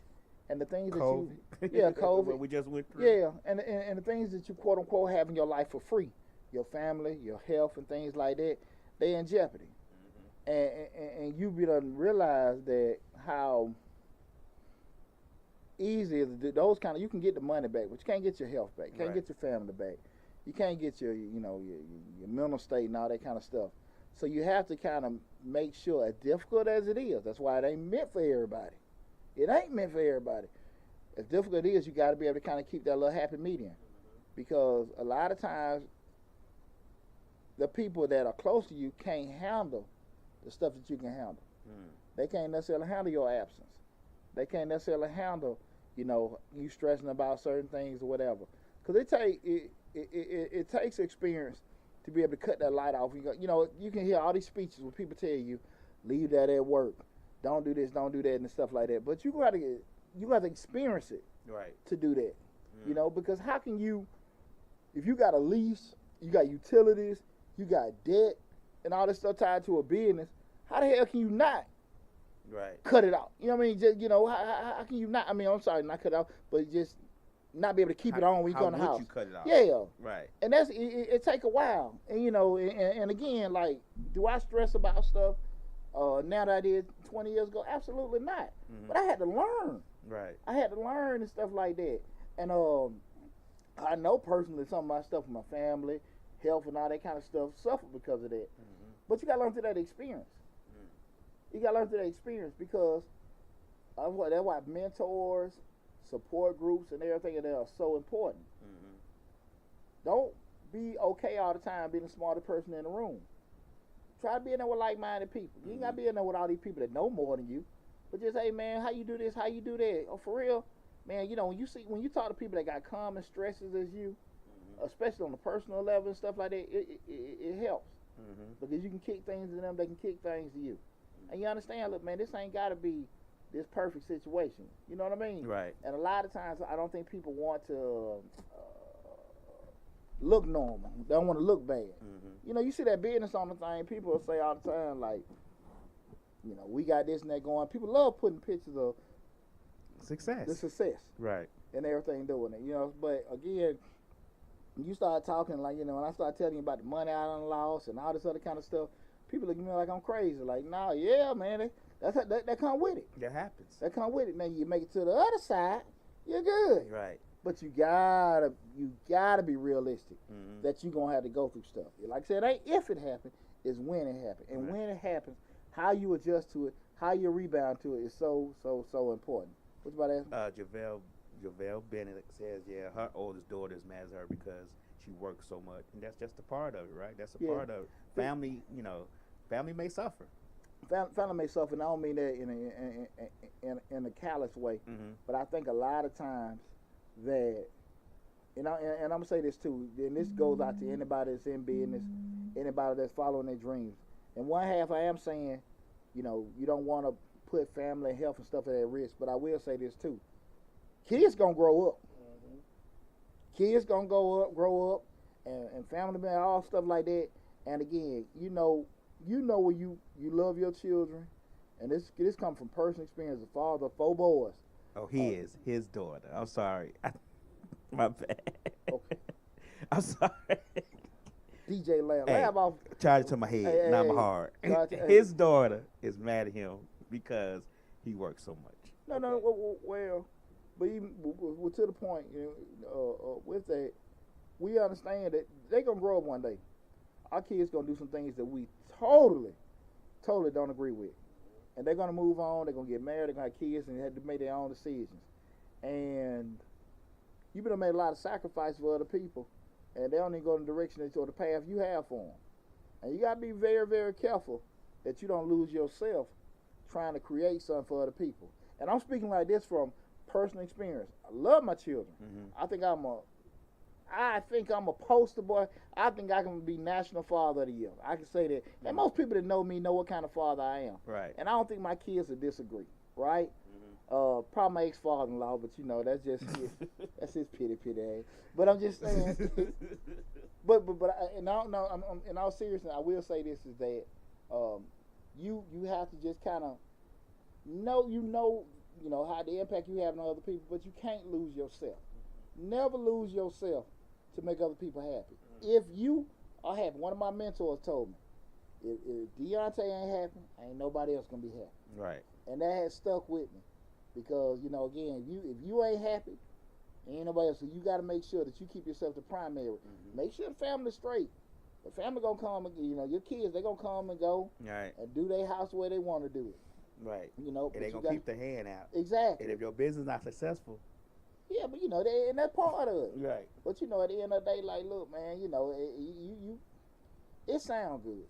and the things COVID. that you, COVID, what we just went through. Yeah, and the things that you quote unquote have in your life for free, your family, your health, and things like that, they in jeopardy, and you realize that how easy is those kind of, you can get the money back, but you can't get your health back, you can't get your family back. You can't get your mental state and all that kind of stuff. So you have to kind of make sure, as difficult as it is, that's why it ain't meant for everybody. It ain't meant for everybody. As difficult it is, you got to be able to kind of keep that little happy medium. Because a lot of times, the people that are close to you can't handle the stuff that you can handle. They can't necessarily handle your absence. They can't necessarily handle, you stressing about certain things or whatever. Because it takes experience to be able to cut that light off. You can hear all these speeches where people tell you, leave that at work, don't do this, don't do that, and stuff like that. But you got to experience it, to do that. Because how can you, if you got a lease, you got utilities, you got debt, and all this stuff tied to a business, how the hell can you not cut it out? You know what I mean? Just, how can you not? I mean, I'm sorry, not cut it out, but just not be able to keep it on when you go in the house. How would you cut it off? Yeah. Right. And that's it take a while. And and again, like, do I stress about stuff now that I did 20 years ago? Absolutely not. But I had to learn. Right. I had to learn and stuff like that. And I know personally some of my stuff with my family, health and all that kind of stuff suffered because of that. But you gotta learn through that experience. You gotta learn through that experience because that's why mentors, support groups, and everything that are so important. Don't be okay all the time being the smartest person in the room. Try to be in there with like-minded people. You ain't gotta be in there with all these people that know more than you. But just, hey man, how you do this? How you do that? Oh, for real, man. When you talk to people that got common stresses as you, especially on the personal level and stuff like that, it helps because you can kick things to them, they can kick things to you, and you understand. Look, man, this ain't gotta be this perfect situation. You know what I mean? Right. And a lot of times, I don't think people want to look normal. They don't want to look bad. You see that business on the thing. People will say all the time, like, we got this and that going. People love putting pictures of success. The success. Right. And everything doing it. But again, you start talking like, when I start telling you about the money I done lost and all this other kind of stuff, people look at me like I'm crazy. Like, nah, yeah, man, that come with it. That happens. That come with it. Now you make it to the other side, you're good. Right. But you gotta be realistic that you're gonna have to go through stuff. Like I said, it ain't if it happens, it's when it happens. And when it happens, how you adjust to it, how you rebound to it is so important. What's about that? Javelle Bennett says, her oldest daughter is mad at her because she works so much, and that's just a part of it, right? That's a part of it. Family, family may suffer. Family may suffer, and I don't mean that in a callous way, but I think a lot of times that, and I'm gonna say this too, and this goes out to anybody that's in business, anybody that's following their dreams. And one half, I am saying, you don't want to put family and health and stuff at risk, but I will say this too. Kids gonna grow up. Kids gonna grow up, and family man, all stuff like that. And again, where you love your children, and this comes from personal experience. The father of 4 boys. Oh, his daughter. I'm sorry. My bad. Okay. I'm sorry. DJ Lamb off. Charge it to my head, not my heart. His daughter is mad at him because he works so much. No, well, but even to the point, with that, we understand that they gonna grow up one day. Our kids gonna do some things that we totally don't agree with, and they're gonna move on. They're gonna get married. They're gonna have kids, and they have to make their own decisions. And you've been made a lot of sacrifice for other people, and they don't even go in the direction or the path you have for them. And you gotta be very, very careful that you don't lose yourself trying to create something for other people. And I'm speaking like this from personal experience. I love my children. I think I'm a poster boy. I think I can be National Father of the Year. I can say that. And most people that know me know what kind of father I am. Right. And I don't think my kids will disagree. Right. Probably my ex-father-in-law, but that's just that's his pity. But I'm just saying. but in all seriousness, I will say this is that you have to just kind of know how the impact you have on other people, but you can't lose yourself. Never lose yourself to make other people happy. If you are happy, one of my mentors told me, if Deonte ain't happy, ain't nobody else gonna be happy. Right. And that has stuck with me because again, if you ain't happy, ain't nobody else. So you got to make sure that you keep yourself the primary. Make sure the family's straight. The family gonna come, your kids, they gonna come and go, right, and do their house where they want to do it. Right. And they gonna keep their hand out. Exactly. And if your business not successful. Yeah, but and that's part of it. Right. But at the end of the day, like, look, man, it sound good.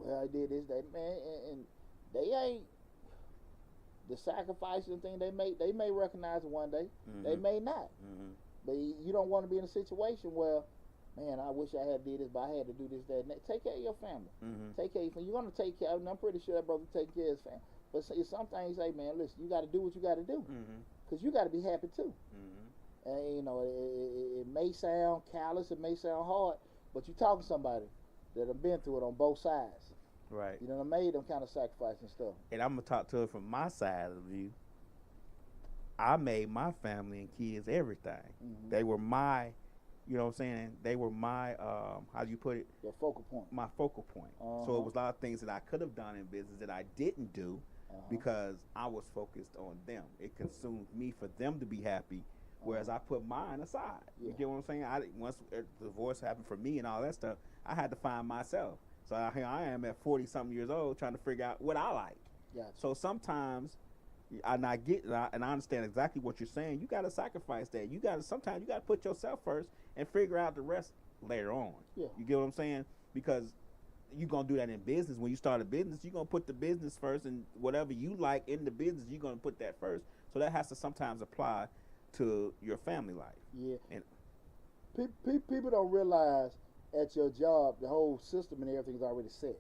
Well, I did this, that, man, and they ain't the sacrifices and things they may recognize it one day. They may not. But you don't want to be in a situation where, man, I wish I had did this, but I had to do this, that, and that. Take care of your family. Take care of your family. You're gonna take care of, and I'm pretty sure that brother take care of his family. But some things, hey, man, listen, you got to do what you got to do, because you got to be happy too. And it may sound callous, it may sound hard, but you talking to somebody that have been through it on both sides. Right. I made them kind of sacrifice and stuff. And I'm gonna talk to it from my side of the view. I made my family and kids everything. They were my, you know what I'm saying? They were my, how do you put it? Your focal point. My focal point. So it was a lot of things that I could have done in business that I didn't do because I was focused on them. It consumed me for them to be happy, whereas I put mine aside. You get what I'm saying? Once the divorce happened for me and all that stuff, I had to find myself. So here I am at 40-something years old trying to figure out what I like. Gotcha. So sometimes, and I understand exactly what you're saying. You got to sacrifice that. Sometimes you got to put yourself first and figure out the rest later on. Yeah. You get what I'm saying? Because you're going to do that in business. When you start a business, you're going to put the business first, and whatever you like in the business, you're going to put that first. So that has to sometimes apply to your family life. Yeah. And people don't realize at your job, the whole system and everything is already set.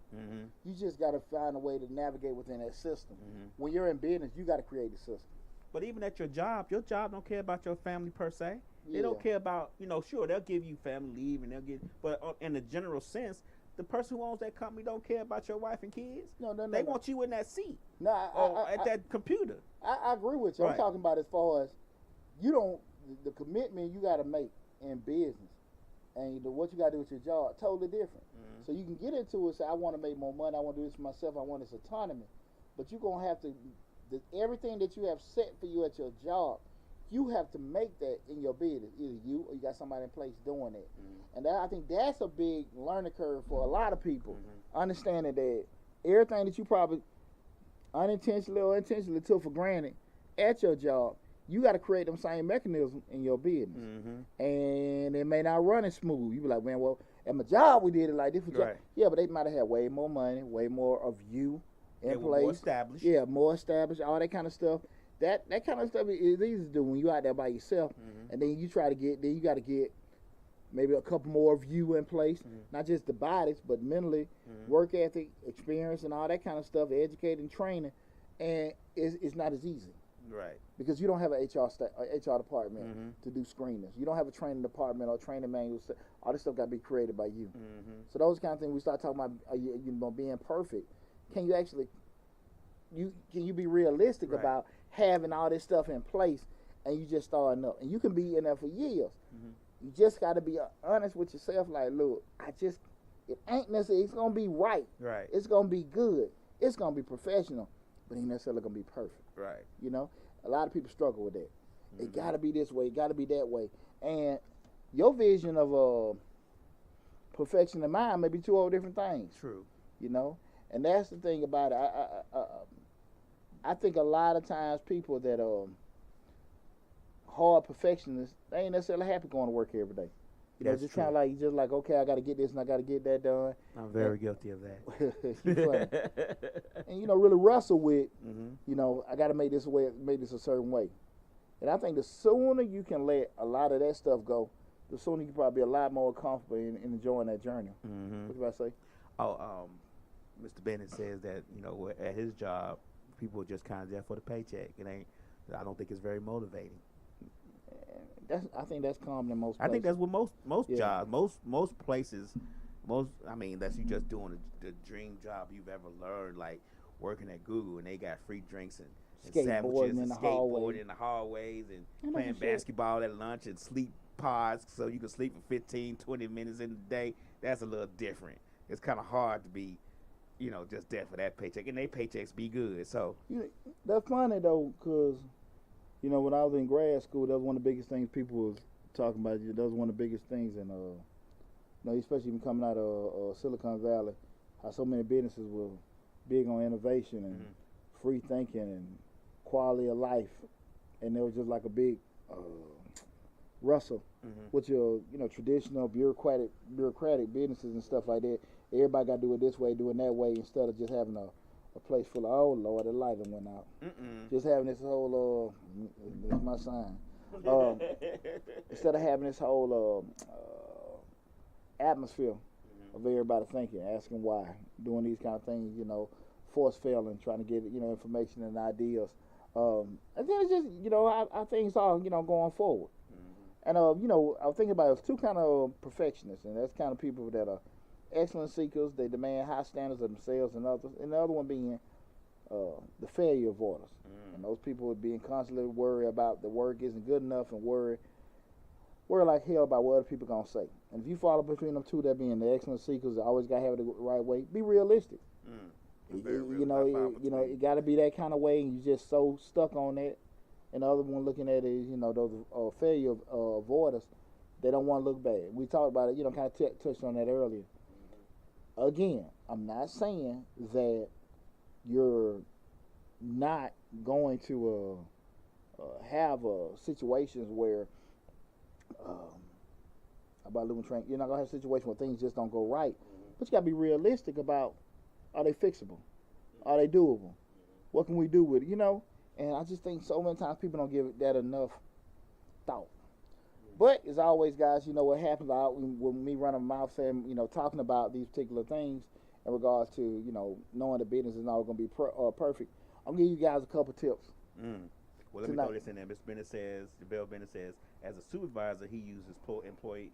You just got to find a way to navigate within that system. When you're in business, you got to create the system. But even at your job don't care about your family per se. They don't care about, sure, they'll give you family leave and but in the general sense, the person who owns that company don't care about your wife and kids. No. They want you in that seat. No, at that computer. I agree with you. Right. I'm talking about as far as the commitment you got to make in business and what you got to do with your job, totally different. So you can get into it and say, I want to make more money, I want to do this for myself, I want this autonomy. But you're going to have to, everything that you have set for you at your job, you have to make that in your business. Either you or you got somebody in place doing it. And I think that's a big learning curve for a lot of people. Understanding that everything that you probably unintentionally or intentionally took for granted at your job, you got to create them same mechanisms in your business. And it may not run as smooth. You be like, man, well, at my job we did it like this. Right. Yeah, but they might have had way more money, way more of you in place. More established. Yeah, more established, all that kind of stuff. That kind of stuff is easy to do when you out there by yourself. And then you got to get maybe a couple more of you in place. Not just the bodies, but mentally, work ethic, experience, and all that kind of stuff, educating, training. And it's not as easy. Right. Because you don't have an HR department to do screenings. You don't have a training department or training manuals. All this stuff got to be created by you. So those kind of things, we start talking about being perfect. Can you actually, can you be realistic about having all this stuff in place and you just starting up? And you can be in there for years. You just got to be honest with yourself. Like, look, it ain't necessarily, it's going to be right. Right. It's going to be good. It's going to be professional. But it ain't necessarily going to be perfect. Right. A lot of people struggle with that. It got to be this way. It got to be that way. And your vision of perfection and mine may be two whole different things. True. And that's the thing about it. I think a lot of times people that hard perfectionists, they ain't necessarily happy going to work every day. You know, That's just true. kind of like, just like, okay, I got to get this and I got to get that done. I'm very guilty of that. You funny. And, you know, really wrestle with, Mm-hmm. you know, I got to make this a certain way. And I think the sooner you can let a lot of that stuff go, the sooner you can probably be a lot more comfortable in enjoying that journey. Mm-hmm. What you about to say? Oh, Mr. Bennett says that, you know, at his job, people are just kind of there for the paycheck. I don't think it's very motivating. I think that's common in most places. I think that's what most Yeah. jobs, most places, that's you just doing the dream job you've ever learned, like working at Google, and they got free drinks and sandwiches and skateboarding in the hallways and playing basketball at lunch and sleep pods so you can sleep for 15, 20 minutes in the day. That's a little different. It's kind of hard to be, you know, just there for that paycheck, and they paychecks be good. So that's funny though, because you know, when I was in grad school, that was one of the biggest things people was talking about. That was one of the biggest things, and you know, especially when coming out of Silicon Valley, how so many businesses were big on innovation and free thinking and quality of life, and there was just like a big wrestle with your, you know, traditional bureaucratic businesses and stuff like that. Everybody got to do it this way, doing that way, instead of just having a place full of, oh Lord, the light went out. Just having this whole that's my sign. Instead of having this whole atmosphere of everybody thinking, asking why, doing these kind of things, you know, force failing, trying to get, you know, information and ideas. And then it's just, you know, how things are, you know, going forward. And you know, I was thinking about it, was two kind of perfectionists, and that's kind of people that are excellent seekers. They demand high standards of themselves and others. And the other one being the failure avoiders. And those people would being constantly worried about the work isn't good enough and worry like hell about what other people gonna say. And if you fall between them two, that being the excellent seekers, always gotta have it the right way. Be realistic. You know, it gotta be that kind of way, and you just so stuck on that. And the other one looking at it is, you know, those failure avoiders. They don't want to look bad. We talked about it, you know, kind of touched on that earlier. Again, I'm not saying that you're not going to have situations where about living train. You're not gonna have a situation where things just don't go right, but you gotta be realistic about, are they fixable? Are they doable? What can we do with it? You know, and I just think so many times people don't give that enough thought. But as always, guys, you know what happens when me running my mouth saying, you know, talking about these particular things in regards to, you know, knowing the business is not going to be perfect. I'm gonna give you guys a couple tips. Well, let me throw this in there. Mr. Bennett says, Bill Bennett says, as a supervisor, he uses employee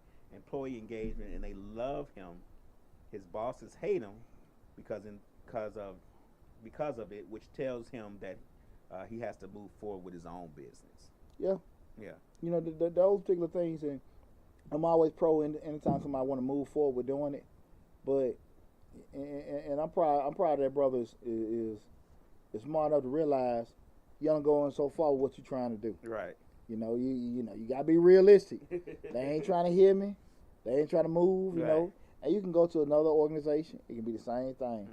engagement, and they love him. His bosses hate him because of it, which tells him that he has to move forward with his own business. Yeah. Yeah. You know, those particular things, and I'm always pro anytime somebody want to move forward with doing it. But and I'm proud that brother is smart enough to realize you don't go in so far with what you're trying to do. Right. You know, you gotta be realistic. They ain't trying to hear me. They ain't trying to move. You know, and you can go to another organization. It can be the same thing.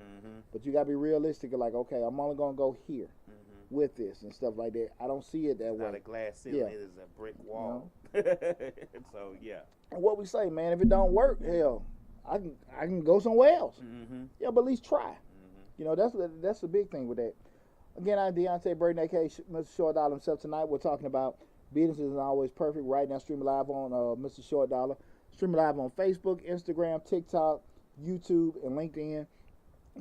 But you gotta be realistic. Like, okay, I'm only gonna go here with this and stuff like that. I don't see it that way. Not a glass ceiling. It is a brick wall. So yeah. And what we say, man, if it don't work, hell, I can go somewhere else. Yeah, but at least try. You know, that's the big thing with that. Again, I'm Deonte Burden, aka Mr. Short Dollar himself. Tonight we're talking about business isn't always perfect. Right now, streaming live on Mr. Short Dollar. Streaming live on Facebook, Instagram, TikTok, YouTube, and LinkedIn.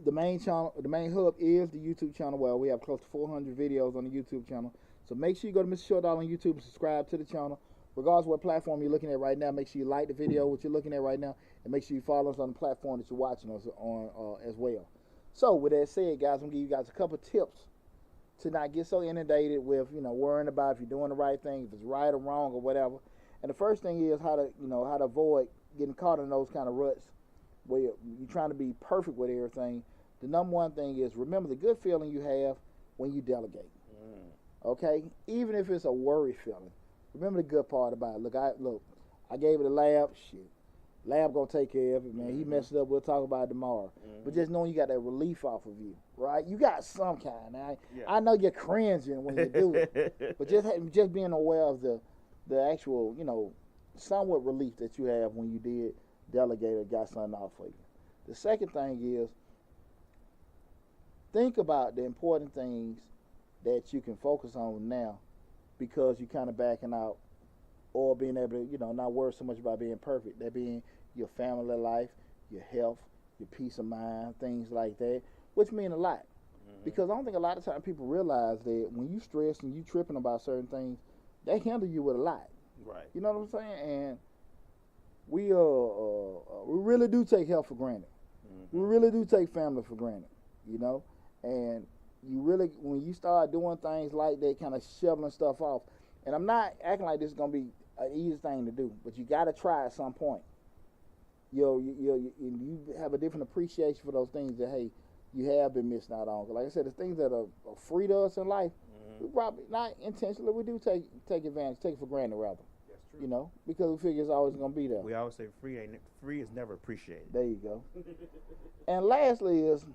The main channel, the main hub is the YouTube channel. Well, we have close to 400 videos on the YouTube channel. So make sure you go to Mr. Short Dollar on YouTube and subscribe to the channel. Regardless of what platform you're looking at right now, make sure you like the video, what you're looking at right now, and make sure you follow us on the platform that you're watching us on as well. So with that said, guys, I'm going to give you guys a couple tips to not get so inundated with, you know, worrying about if you're doing the right thing, if it's right or wrong or whatever. And the first thing is how to avoid getting caught in those kind of ruts where you're trying to be perfect with everything. The number one thing is remember the good feeling you have when you delegate. Okay? Even if it's a worry feeling. Remember the good part about it. Look, I gave it a lab. Shit. Lab gonna take care of it, man. He messed it up. We'll talk about it tomorrow. But just knowing you got that relief off of you, right? You got some kind. I know you're cringing when you do it, but just being aware of the the actual, somewhat relief that you have when you did delegate or got something off for you. The second thing is think about the important things that you can focus on now because you're kind of backing out or being able to, not worry so much about being perfect. That being your family life, your health, your peace of mind, things like that, which mean a lot. Because I don't think a lot of times people realize that when you stress and you tripping about certain things, they handle you with a lot. Right. You know what I'm saying? And we really do take health for granted. We really do take family for granted. And you really, when you start doing things like that, kind of shoveling stuff off, and I'm not acting like this is gonna be an easy thing to do, but you got to try at some point. You have a different appreciation for those things that, hey, you have been missing out on. Like I said, the things that are free to us in life, we probably not intentionally, we do take advantage, take it for granted rather. That's true. Because we figure it's always gonna be there. We always say free is never appreciated. There you go. And lastly is,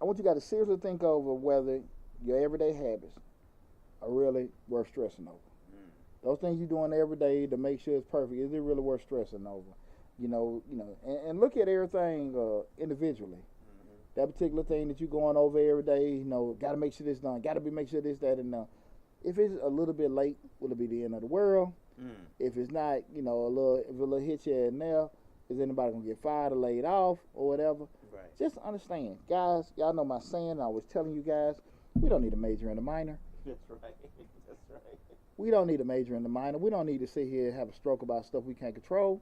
I want you guys to seriously think over whether your everyday habits are really worth stressing over. Those things you're doing every day to make sure it's perfect, is it really worth stressing over? And look at everything individually. That particular thing that you're going over every day, got to make sure this done, got to make sure this, that, and if it's a little bit late, will it be the end of the world? If it's not, if a little hit here and there, is anybody going to get fired or laid off or whatever? Right. Just understand, guys, y'all know my saying, I was telling you guys, we don't need a major and a minor. That's right. That's right. We don't need a major and a minor. We don't need to sit here and have a stroke about stuff we can't control.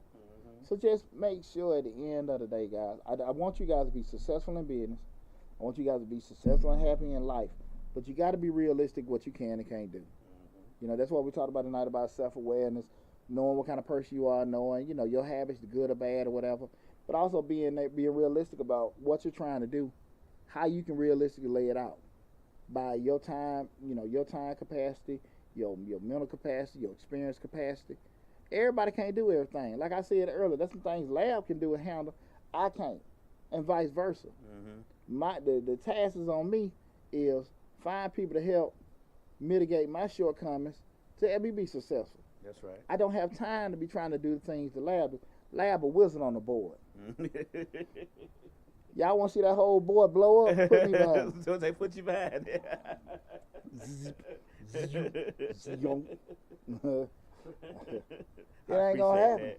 So just make sure at the end of the day, guys, I want you guys to be successful in business. I want you guys to be successful and happy in life. But you got to be realistic what you can and can't do. That's what we talked about tonight about self-awareness, knowing what kind of person you are, knowing, your habits, the good or bad or whatever. But also being realistic about what you're trying to do, how you can realistically lay it out by your time, your time capacity, your mental capacity, your experience capacity. Everybody can't do everything. Like I said earlier, that's some things Lab can do and handle. I can't, and vice versa. The task is on me is find people to help mitigate my shortcomings to help me be successful. That's right. I don't have time to be trying to do the things the Lab a wizard on the board. Y'all want to see that whole board blow up? Put me behind. So they put you behind. It ain't gonna happen.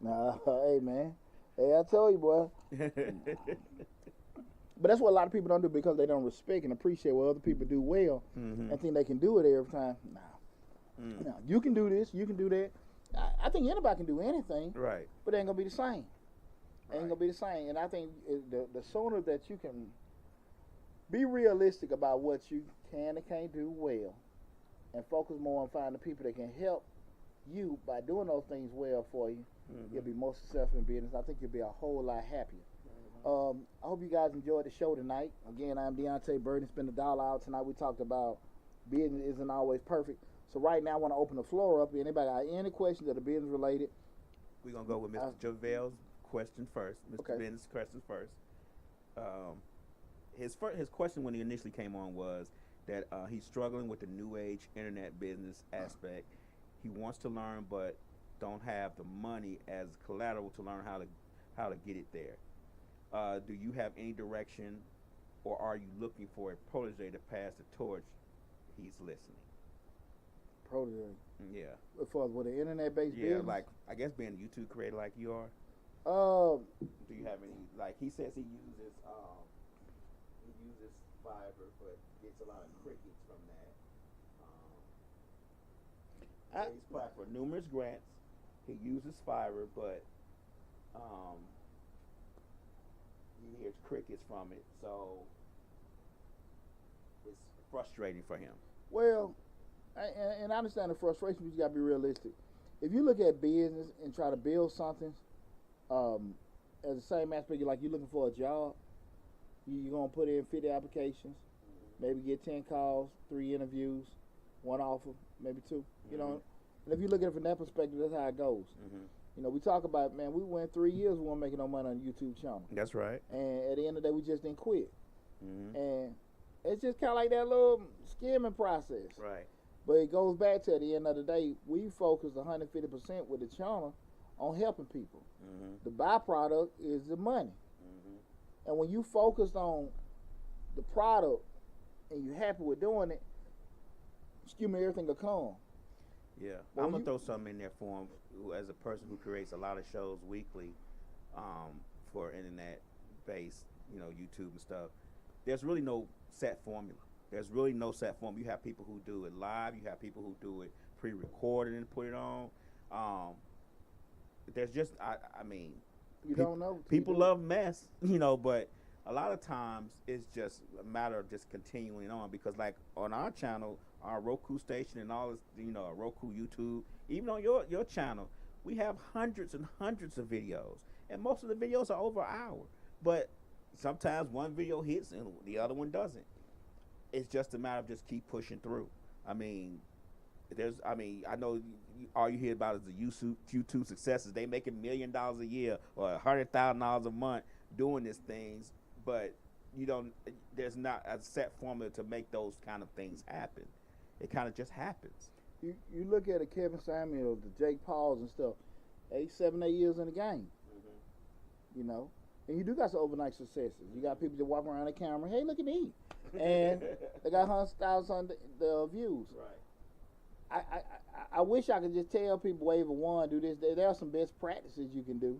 Nah, hey man. Hey, I told you, boy. But that's what a lot of people don't do because they don't respect and appreciate what other people do well and think they can do it every time. Nah. You can do this, you can do that. I think anybody can do anything. Right. But it ain't gonna be the same. Ain't gonna be the same. And I think the sooner that you can be realistic about what you can and can't do well and focus more on finding people that can help you by doing those things well for you, you'll be more successful in business. I think you'll be a whole lot happier. I hope you guys enjoyed the show tonight. Again, I'm Deonte Burden. It's been $1 out tonight. We talked about business isn't always perfect. So right now I want to open the floor up. Anybody got any questions that are business related? We're going to go with Mr. JaVale's question first. Mr. Ben's question first. His question when he initially came on was that he's struggling with the new age internet business aspect. He wants to learn but don't have the money as collateral to learn how to get it there. Do you have any direction, or are you looking for a protege to pass the torch? He's listening. Protege? Yeah. As far as what, the internet-based business? Yeah, like, I guess being a YouTube creator like you are. Do you have any, like, he says he uses Fiverr, but gets a lot of crickets from that. He's applied for numerous grants. He uses Fiverr, but he hears crickets from it, so it's frustrating for him. Well, and I understand the frustration, but you got to be realistic. If you look at business and try to build something, as the same aspect, you're looking for a job, you're going to put in 50 applications, maybe get 10 calls, 3 interviews, 1 offer, maybe 2, you know. And if you look at it from that perspective, that's how it goes. We talk about, man, we went 3 years, we weren't making no money on the YouTube channel. That's right. And at the end of the day, we just didn't quit. And it's just kind of like that little skimming process. Right. But it goes back to, at the end of the day, we focus 150% with the channel on helping people. Mm-hmm. The byproduct is the money. Mm-hmm. And when you focus on the product and you're happy with doing it, everything will come. Yeah, Well, I'm gonna throw something in there for him. As a person who creates a lot of shows weekly, for internet-based, YouTube and stuff, there's really no set formula. There's really no set formula. You have people who do it live. You have people who do it pre-recorded and put it on. There's just, I mean, you don't know. People love mess, but a lot of times it's just a matter of just continuing on, because like on our channel, our Roku station and all this, Roku, YouTube, even on your channel, we have hundreds and hundreds of videos, and most of the videos are over an hour. But sometimes one video hits and the other one doesn't. It's just a matter of just keep pushing through. I mean, I know all you hear about is the YouTube successes. They making $1 million a year or $100,000 a month doing these things, but there's not a set formula to make those kind of things happen. It kind of just happens. You look at a Kevin Samuels, the Jake Pauls and stuff, 7, 8 years in the game. Mm-hmm. And you do got some overnight successes. You got people that walk around the camera, hey, look at me. And they got 100,000 views. Right. I wish I could just tell people, wave a wand, do this. There are some best practices you can do,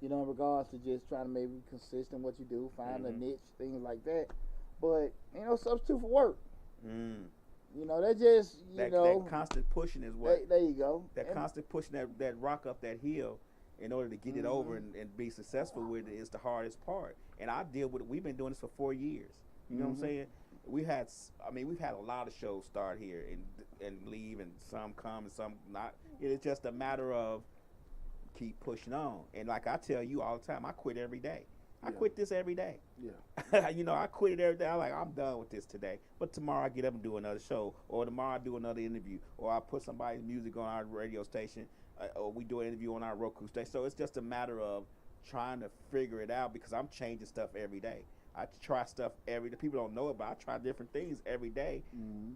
in regards to just trying to maybe be consistent what you do, find a niche, things like that. But, substitute for work. Mm. That just, that constant pushing is what. There you go. That constant pushing that rock up that hill in order to get it over and be successful with it is the hardest part. And I deal with it. We've been doing this for 4 years. You know what I'm saying? We've had a lot of shows start here and leave, and some come and some not. It's just a matter of keep pushing on. And like I tell you all the time, I quit every day. I quit this every day. Yeah. I quit it every day. I'm done with this today. But tomorrow I get up and do another show, or tomorrow I do another interview, or I put somebody's music on our radio station, or we do an interview on our Roku station. So it's just a matter of trying to figure it out, because I'm changing stuff every day. I try stuff every day. People don't know it, but I try different things every day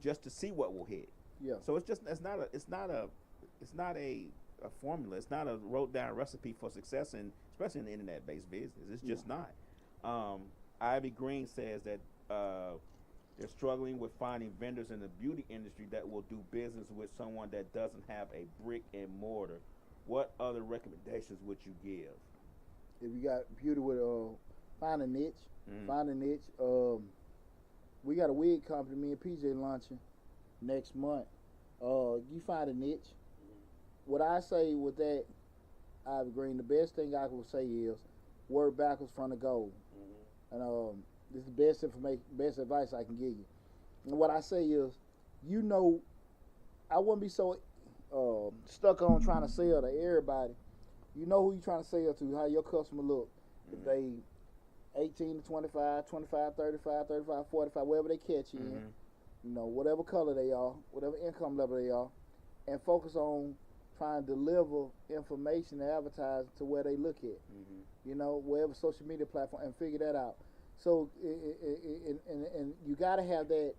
just to see what will hit. Yeah. So it's not a formula. It's not a wrote down recipe for success, and especially in the internet based business. It's just not. Ivy Green says that they're struggling with finding vendors in the beauty industry that will do business with someone that doesn't have a brick and mortar. What other recommendations would you give? If you got beauty with find a niche. Find a niche. We got a wig company, me and PJ launching next month. You find a niche. What I say with that, Ivy Green, the best thing I would say is work backwards from the goal. And this is the best advice I can give you. And what I say is, I wouldn't be so stuck on trying to sell to everybody. You know who you're trying to sell to, how your customer look. If they 18 to 25, 25, 35, 35, 45, wherever they catch you in, whatever color they are, whatever income level they are, and focus on trying to deliver information and advertising to where they look at, wherever social media platform, and figure that out. So, and you got to have that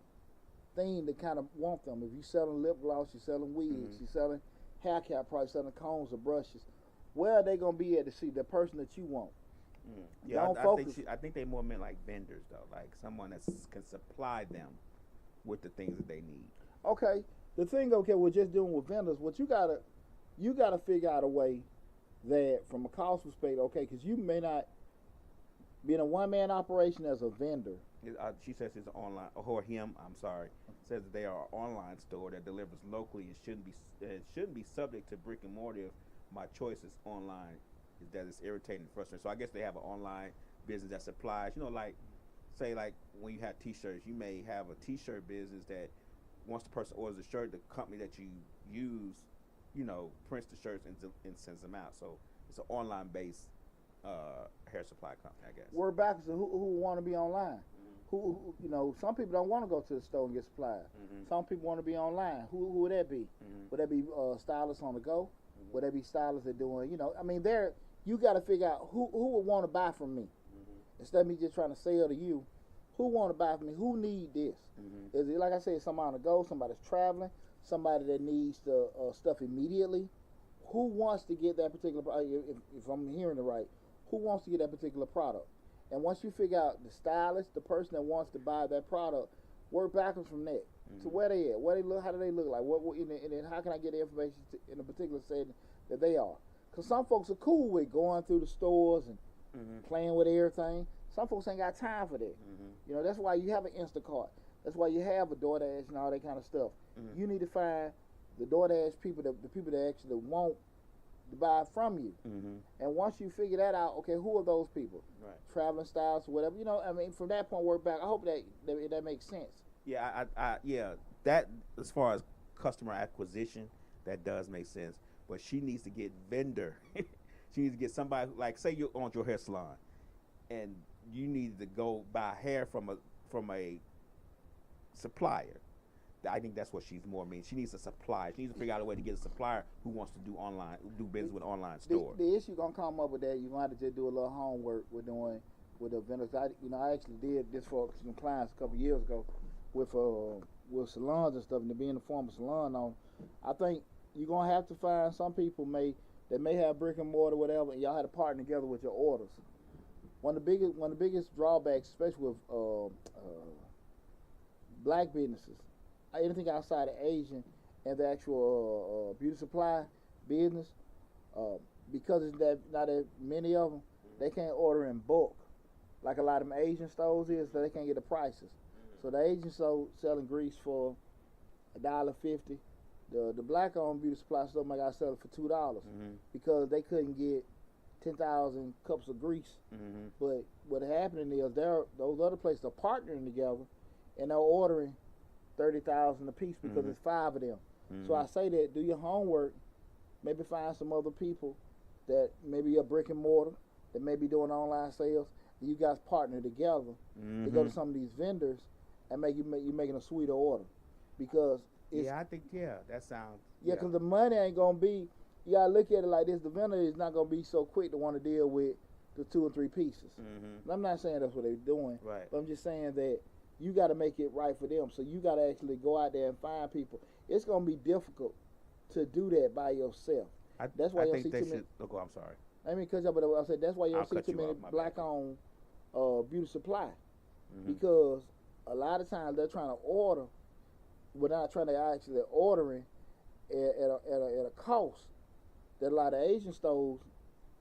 thing to kind of want them. If you're selling lip gloss, you're selling wigs, you're selling hair care products, selling combs or brushes, where are they going to be at to see the person that you want? Yeah, I think they more meant like vendors, though, like someone that can supply them with the things that they need. Okay, the thing, we're just dealing with vendors. What you gotta figure out a way that, from a cost perspective, because you may not be in a one-man operation as a vendor. She says it's online, or him. I'm sorry. Says that they are an online store that delivers locally and shouldn't be subject to brick and mortar. If my choice is online, is that it's irritating and frustrating. So I guess they have an online business that supplies. Say like when you have T-shirts, you may have a T-shirt business that once the person orders a shirt, the company that you use, prints the shirts and sends them out. So it's an online-based hair supply company, I guess. We're back to who want to be online. Who some people don't want to go to the store and get supplies. Some people want to be online. Who would that be? Would that be stylists on the go? Would that be stylists that doing, you got to figure out who would want to buy from me. Instead of me just trying to sell to you, who want to buy from me? Who need this? Is it, like I said, somebody on the go, somebody's traveling, somebody that needs the stuff immediately, who wants to get that particular product? If I'm hearing it right, who wants to get that particular product? And once you figure out the stylist, the person that wants to buy that product, work backwards from that. So where they at? Where they look? How do they look like? And then how can I get the information in a particular setting that they are? Because some folks are cool with going through the stores and playing with everything. Some folks ain't got time for that. You know, that's why you have an Instacart. That's why you have a DoorDash and all that kind of stuff. You need to find the DoorDash people, the people that actually want to buy from you. And once you figure that out, okay, who are those people? Right. Traveling styles or whatever. You know, I mean, from that point, work back. I hope that makes sense. Yeah, yeah, that as far as customer acquisition, that does make sense. But she needs to get vendor. She needs to get somebody, like, say you own your hair salon, and you need to go buy hair from a supplier. I think that's what she's more means. She needs a supplier. She needs to figure out a way to get a supplier who wants to do business with an online store. The issue gonna come up with that. You're gonna have to just do a little homework with the vendors. I actually did this for some clients a couple years ago with salons and stuff, and to be in the form of salon on. I think you're gonna have to find some people that may have brick and mortar, whatever, and y'all had to partner together with your orders. One of the biggest drawbacks, especially with black businesses, anything outside of Asian and the actual beauty supply business, because it's not that many of them, they can't order in bulk like a lot of them Asian stores is, so they can't get the prices. So the Asian store selling grease for $1.50. The black-owned beauty supply store might got to sell it for $2 because they couldn't get 10,000 cups of grease. But what happening is those other places are partnering together, and they're ordering 30,000 a piece because it's 5 of them. So I say that do your homework, maybe find some other people that maybe a brick and mortar that may be doing online sales. And you guys partner together to go to some of these vendors and you making a sweeter order, because I think that sounds because the money ain't gonna be. You gotta look at it like this: the vendor is not gonna be so quick to want to deal with the 2 or 3 pieces. And I'm not saying that's what they're doing, right? But I'm just saying that you got to make it right for them. So you got to actually go out there and find people. It's gonna be difficult to do that by yourself. That's why you don't see too many. I'm sorry. I mean, because I said that's why you don't see too many black-owned beauty supply, because a lot of times they're trying to order without trying to actually ordering at a cost that a lot of Asian stores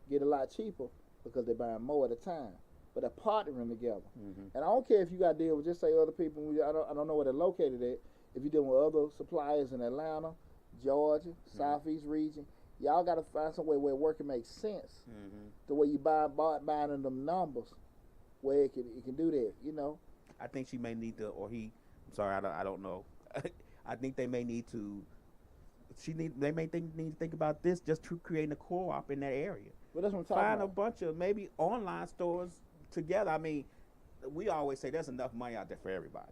get a lot cheaper because they're buying more at a time. But they're partnering together. And I don't care if you got to deal with, just say other people. I don't know where they're located at. If you're dealing with other suppliers in Atlanta, Georgia, Southeast region, y'all got to find some way where working makes sense. The way you buying in them numbers, where it can do that. You know. I think she may need to, or he. I'm sorry, I don't know. I think they may need to. They may need to think about this, just to creating a co-op in that area. Well, that's what I'm talking about. Find a bunch of maybe online stores together. I mean, we always say there's enough money out there for everybody.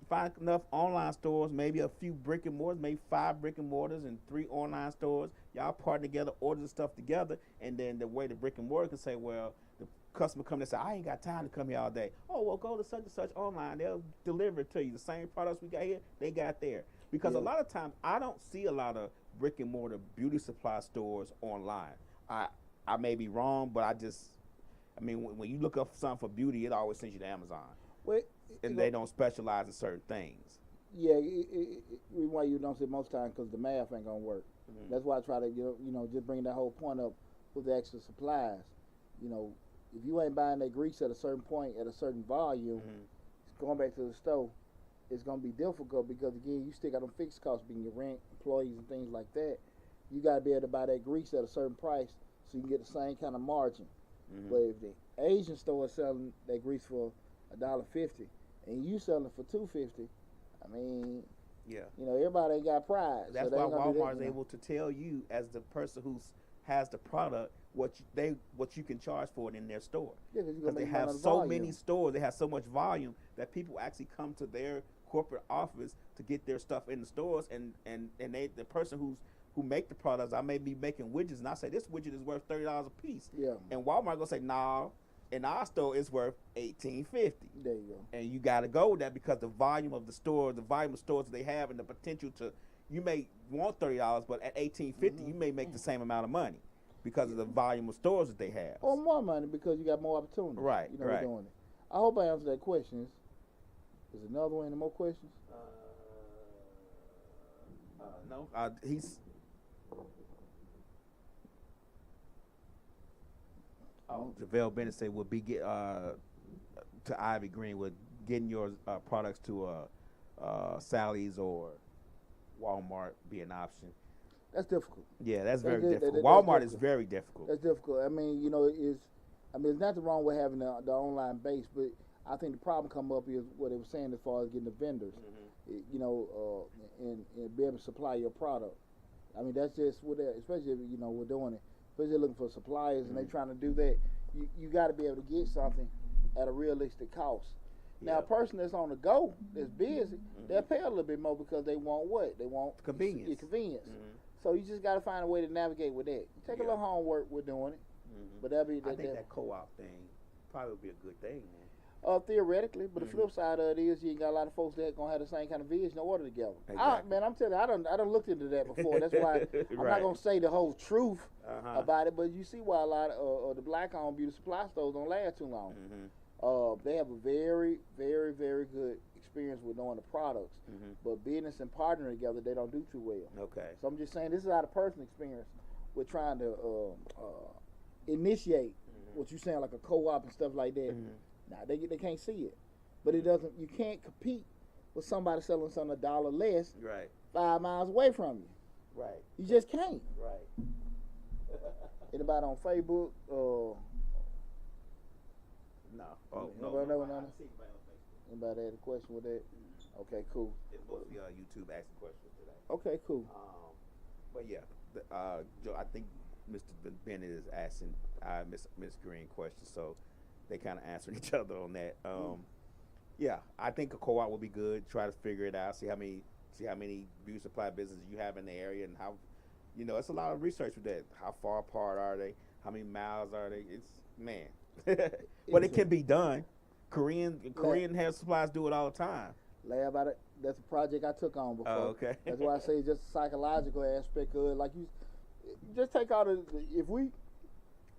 Find enough online stores, maybe a few brick and mortars, maybe 5 brick and mortars and 3 online stores. Y'all partner together, order the stuff together, and then the way the brick and mortar can say, well, the customer come and say, I ain't got time to come here all day. Oh, well, go to such and such online. They'll deliver it to you. The same products we got here, they got there. Because a lot of times, I don't see a lot of brick and mortar beauty supply stores online. I may be wrong, but I mean, when you look up something for beauty, it always sends you to Amazon. Well, and they don't specialize in certain things. Yeah, why you don't say most times, because the math ain't gonna work. That's why I try to just bring that whole point up with the extra supplies. You know, if you ain't buying that grease at a certain point at a certain volume, going back to the store, it's gonna be difficult because again, you still got them fixed costs, being your rent, employees, and things like that. You gotta be able to buy that grease at a certain price so you can get the same kind of margin. But if the Asian store is selling that grease for $1.50 and you selling it for $2.50, I mean, you know, everybody ain't got pride. That's why Walmart is able to tell you, as the person who has the product, what you can charge for it in their store. Because they have so many stores, they have so much volume that people actually come to their corporate office to get their stuff in the stores, and the person who make the products, I may be making widgets, and I say this widget is worth $30 a piece. And Walmart gonna say, nah, in our store it's worth $18.50. There you go. And you gotta go with that because the volume of the store, the volume of stores that they have, and the potential to, you may want $30, but at $18.50 you may make the same amount of money because of the volume of stores that they have. Or more money because you got more opportunity. Right, you know, right. doing it. I hope I answered that question. Is another one? Any more questions? No. He's. JaVale Bennett said we'll be to Ivy Green with getting your products to Sally's or Walmart be an option. That's difficult. Yeah, that's very difficult. Walmart is very difficult. That's difficult. I mean, you know, there's nothing wrong with having the online base, but I think the problem come up is what they were saying as far as getting the vendors, you know, and be able to supply your product. I mean, that's just what, especially if, you know, we're doing it, especially looking for suppliers and they trying to do that. You got to be able to get something at a realistic cost. Now, a person that's on the go, that's busy, they'll pay a little bit more because they want what? They want convenience. Convenience. So you just got to find a way to navigate with that. Take a little homework with doing it. But that'll be I think that co-op thing probably would be a good thing, man. Theoretically, but the flip side of it is you ain't got a lot of folks that gonna have the same kind of vision or order together. Exactly. Man, I'm telling you, I done looked into that before. That's why I'm not gonna say the whole truth about it, but you see why a lot of the black-owned beauty supply stores don't last too long. They have a very, very, very good experience with knowing the products, but business and partnering together, they don't do too well. Okay. So I'm just saying, this is out of personal experience. We're trying to initiate what you saying, like a co-op and stuff like that. Now they can't see it, but it doesn't. You can't compete with somebody selling something $1 less, 5 miles away from you. Right. You just can't. Right. Anybody on Facebook? No. Oh, no. Anybody had a question with that? Okay, cool. It's mostly YouTube asking questions today. Okay, cool. But yeah, Joe, I think Mr. Bennett is asking Miss Green questions, so they kind of answered each other on that. Yeah, I think a co-op would be good. Try to figure it out. See how many beauty supply businesses you have in the area, and how, you know, it's a lot of research with that. How far apart are they? How many miles are they? It's man, but it can be done. Korean hair supplies do it all the time. Laugh about it. That's a project I took on before. Oh, okay. That's why I say just the psychological aspect of it. Like you, just take out if we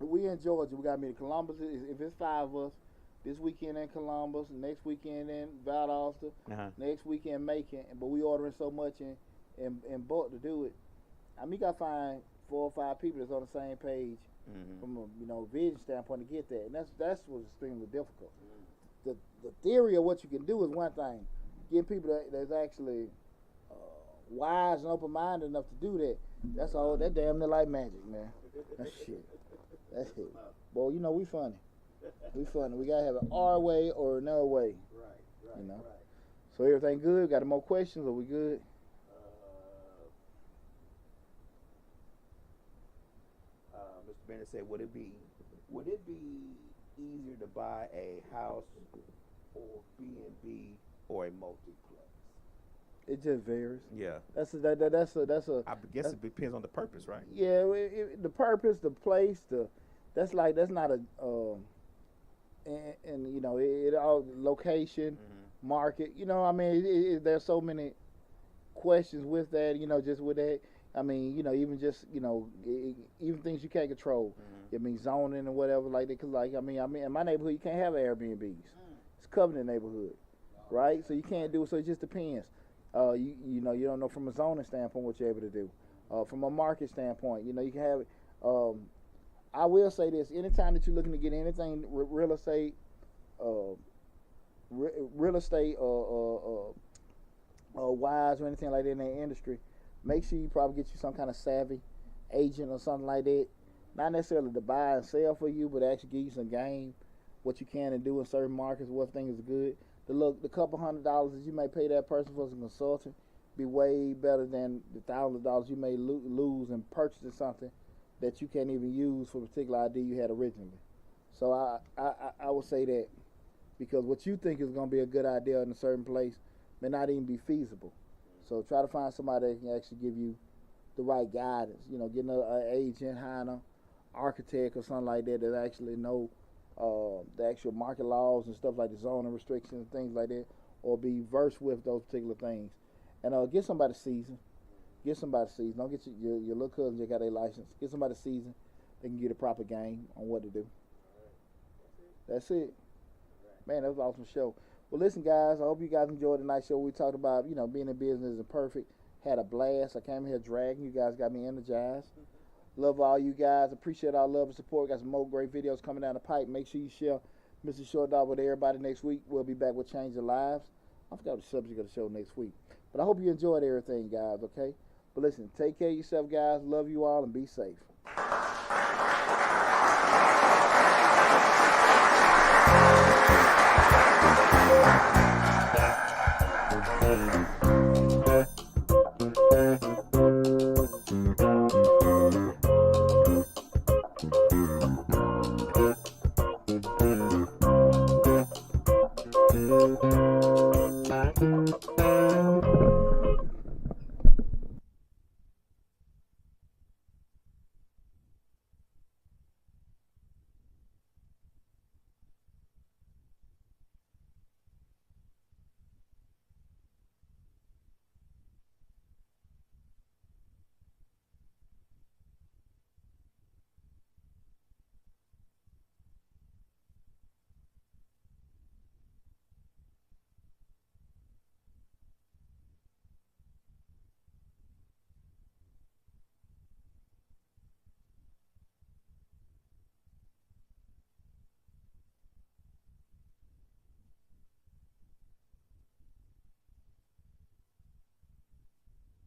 in Georgia, we got to meet in Columbus. If it's 5 of us, this weekend in Columbus, next weekend in Valdosta, next weekend Macon, but we ordering so much in bulk to do it. I mean, you got to find 4 or 5 people that's on the same page from a vision standpoint to get that, and that's what's extremely difficult. The theory of what you can do is one thing. Getting people that's actually wise and open-minded enough to do that, that's all. That damn near like magic, man. That's shit. That's it. Boy, you know we funny. We funny. We gotta have an our way or another way. Right. You know. Right. So everything good? Got any more questions? Are we good? Mr. Bennett said, would it be easier to buy a house or B&B or a multiplex? It just varies. Yeah. That's a. I guess it depends on the purpose, right? Yeah, the purpose, the place, that's not a and you know it all location, market. You know, I mean, there's so many questions with that. You know, just with that. I mean, you know, even just even things you can't control. I mean, zoning and whatever like that. Cause I mean, in my neighborhood you can't have Airbnbs. It's a covenant neighborhood, right? So you can't do it. So it just depends. You know, you don't know from a zoning standpoint what you're able to do. From a market standpoint, you know, you can have it. I will say this: anytime that you're looking to get anything real estate, wise or anything like that in that industry, make sure you probably get you some kind of savvy agent or something like that. Not necessarily to buy and sell for you, but actually give you some game, what you can and do in certain markets, what things is good. The couple $100 that you may pay that person for as a consultant be way better than the $1,000 you may lose in purchasing something that you can't even use for a particular idea you had originally. So I would say that, because what you think is going to be a good idea in a certain place may not even be feasible. So try to find somebody that can actually give you the right guidance. You know, getting an agent, hiring an architect or something like that that actually know the actual market laws and stuff like the zoning restrictions and things like that, or be versed with those particular things. And get somebody seasoned. Get somebody seasoned. Don't get your little cousins that got their license. Get somebody seasoned. They can get a proper game on what to do. That's it. Man, that was an awesome show. Well, listen, guys, I hope you guys enjoyed tonight's show. We talked about, being in business isn't perfect. Had a blast. I came here dragging. You guys got me energized. Love all you guys. Appreciate our love and support. Got some more great videos coming down the pipe. Make sure you share Mr. Short Dog with everybody next week. We'll be back with Change Your Lives. I forgot the subject of the show next week. But I hope you enjoyed everything, guys, okay? But listen, take care of yourself, guys. Love you all and be safe.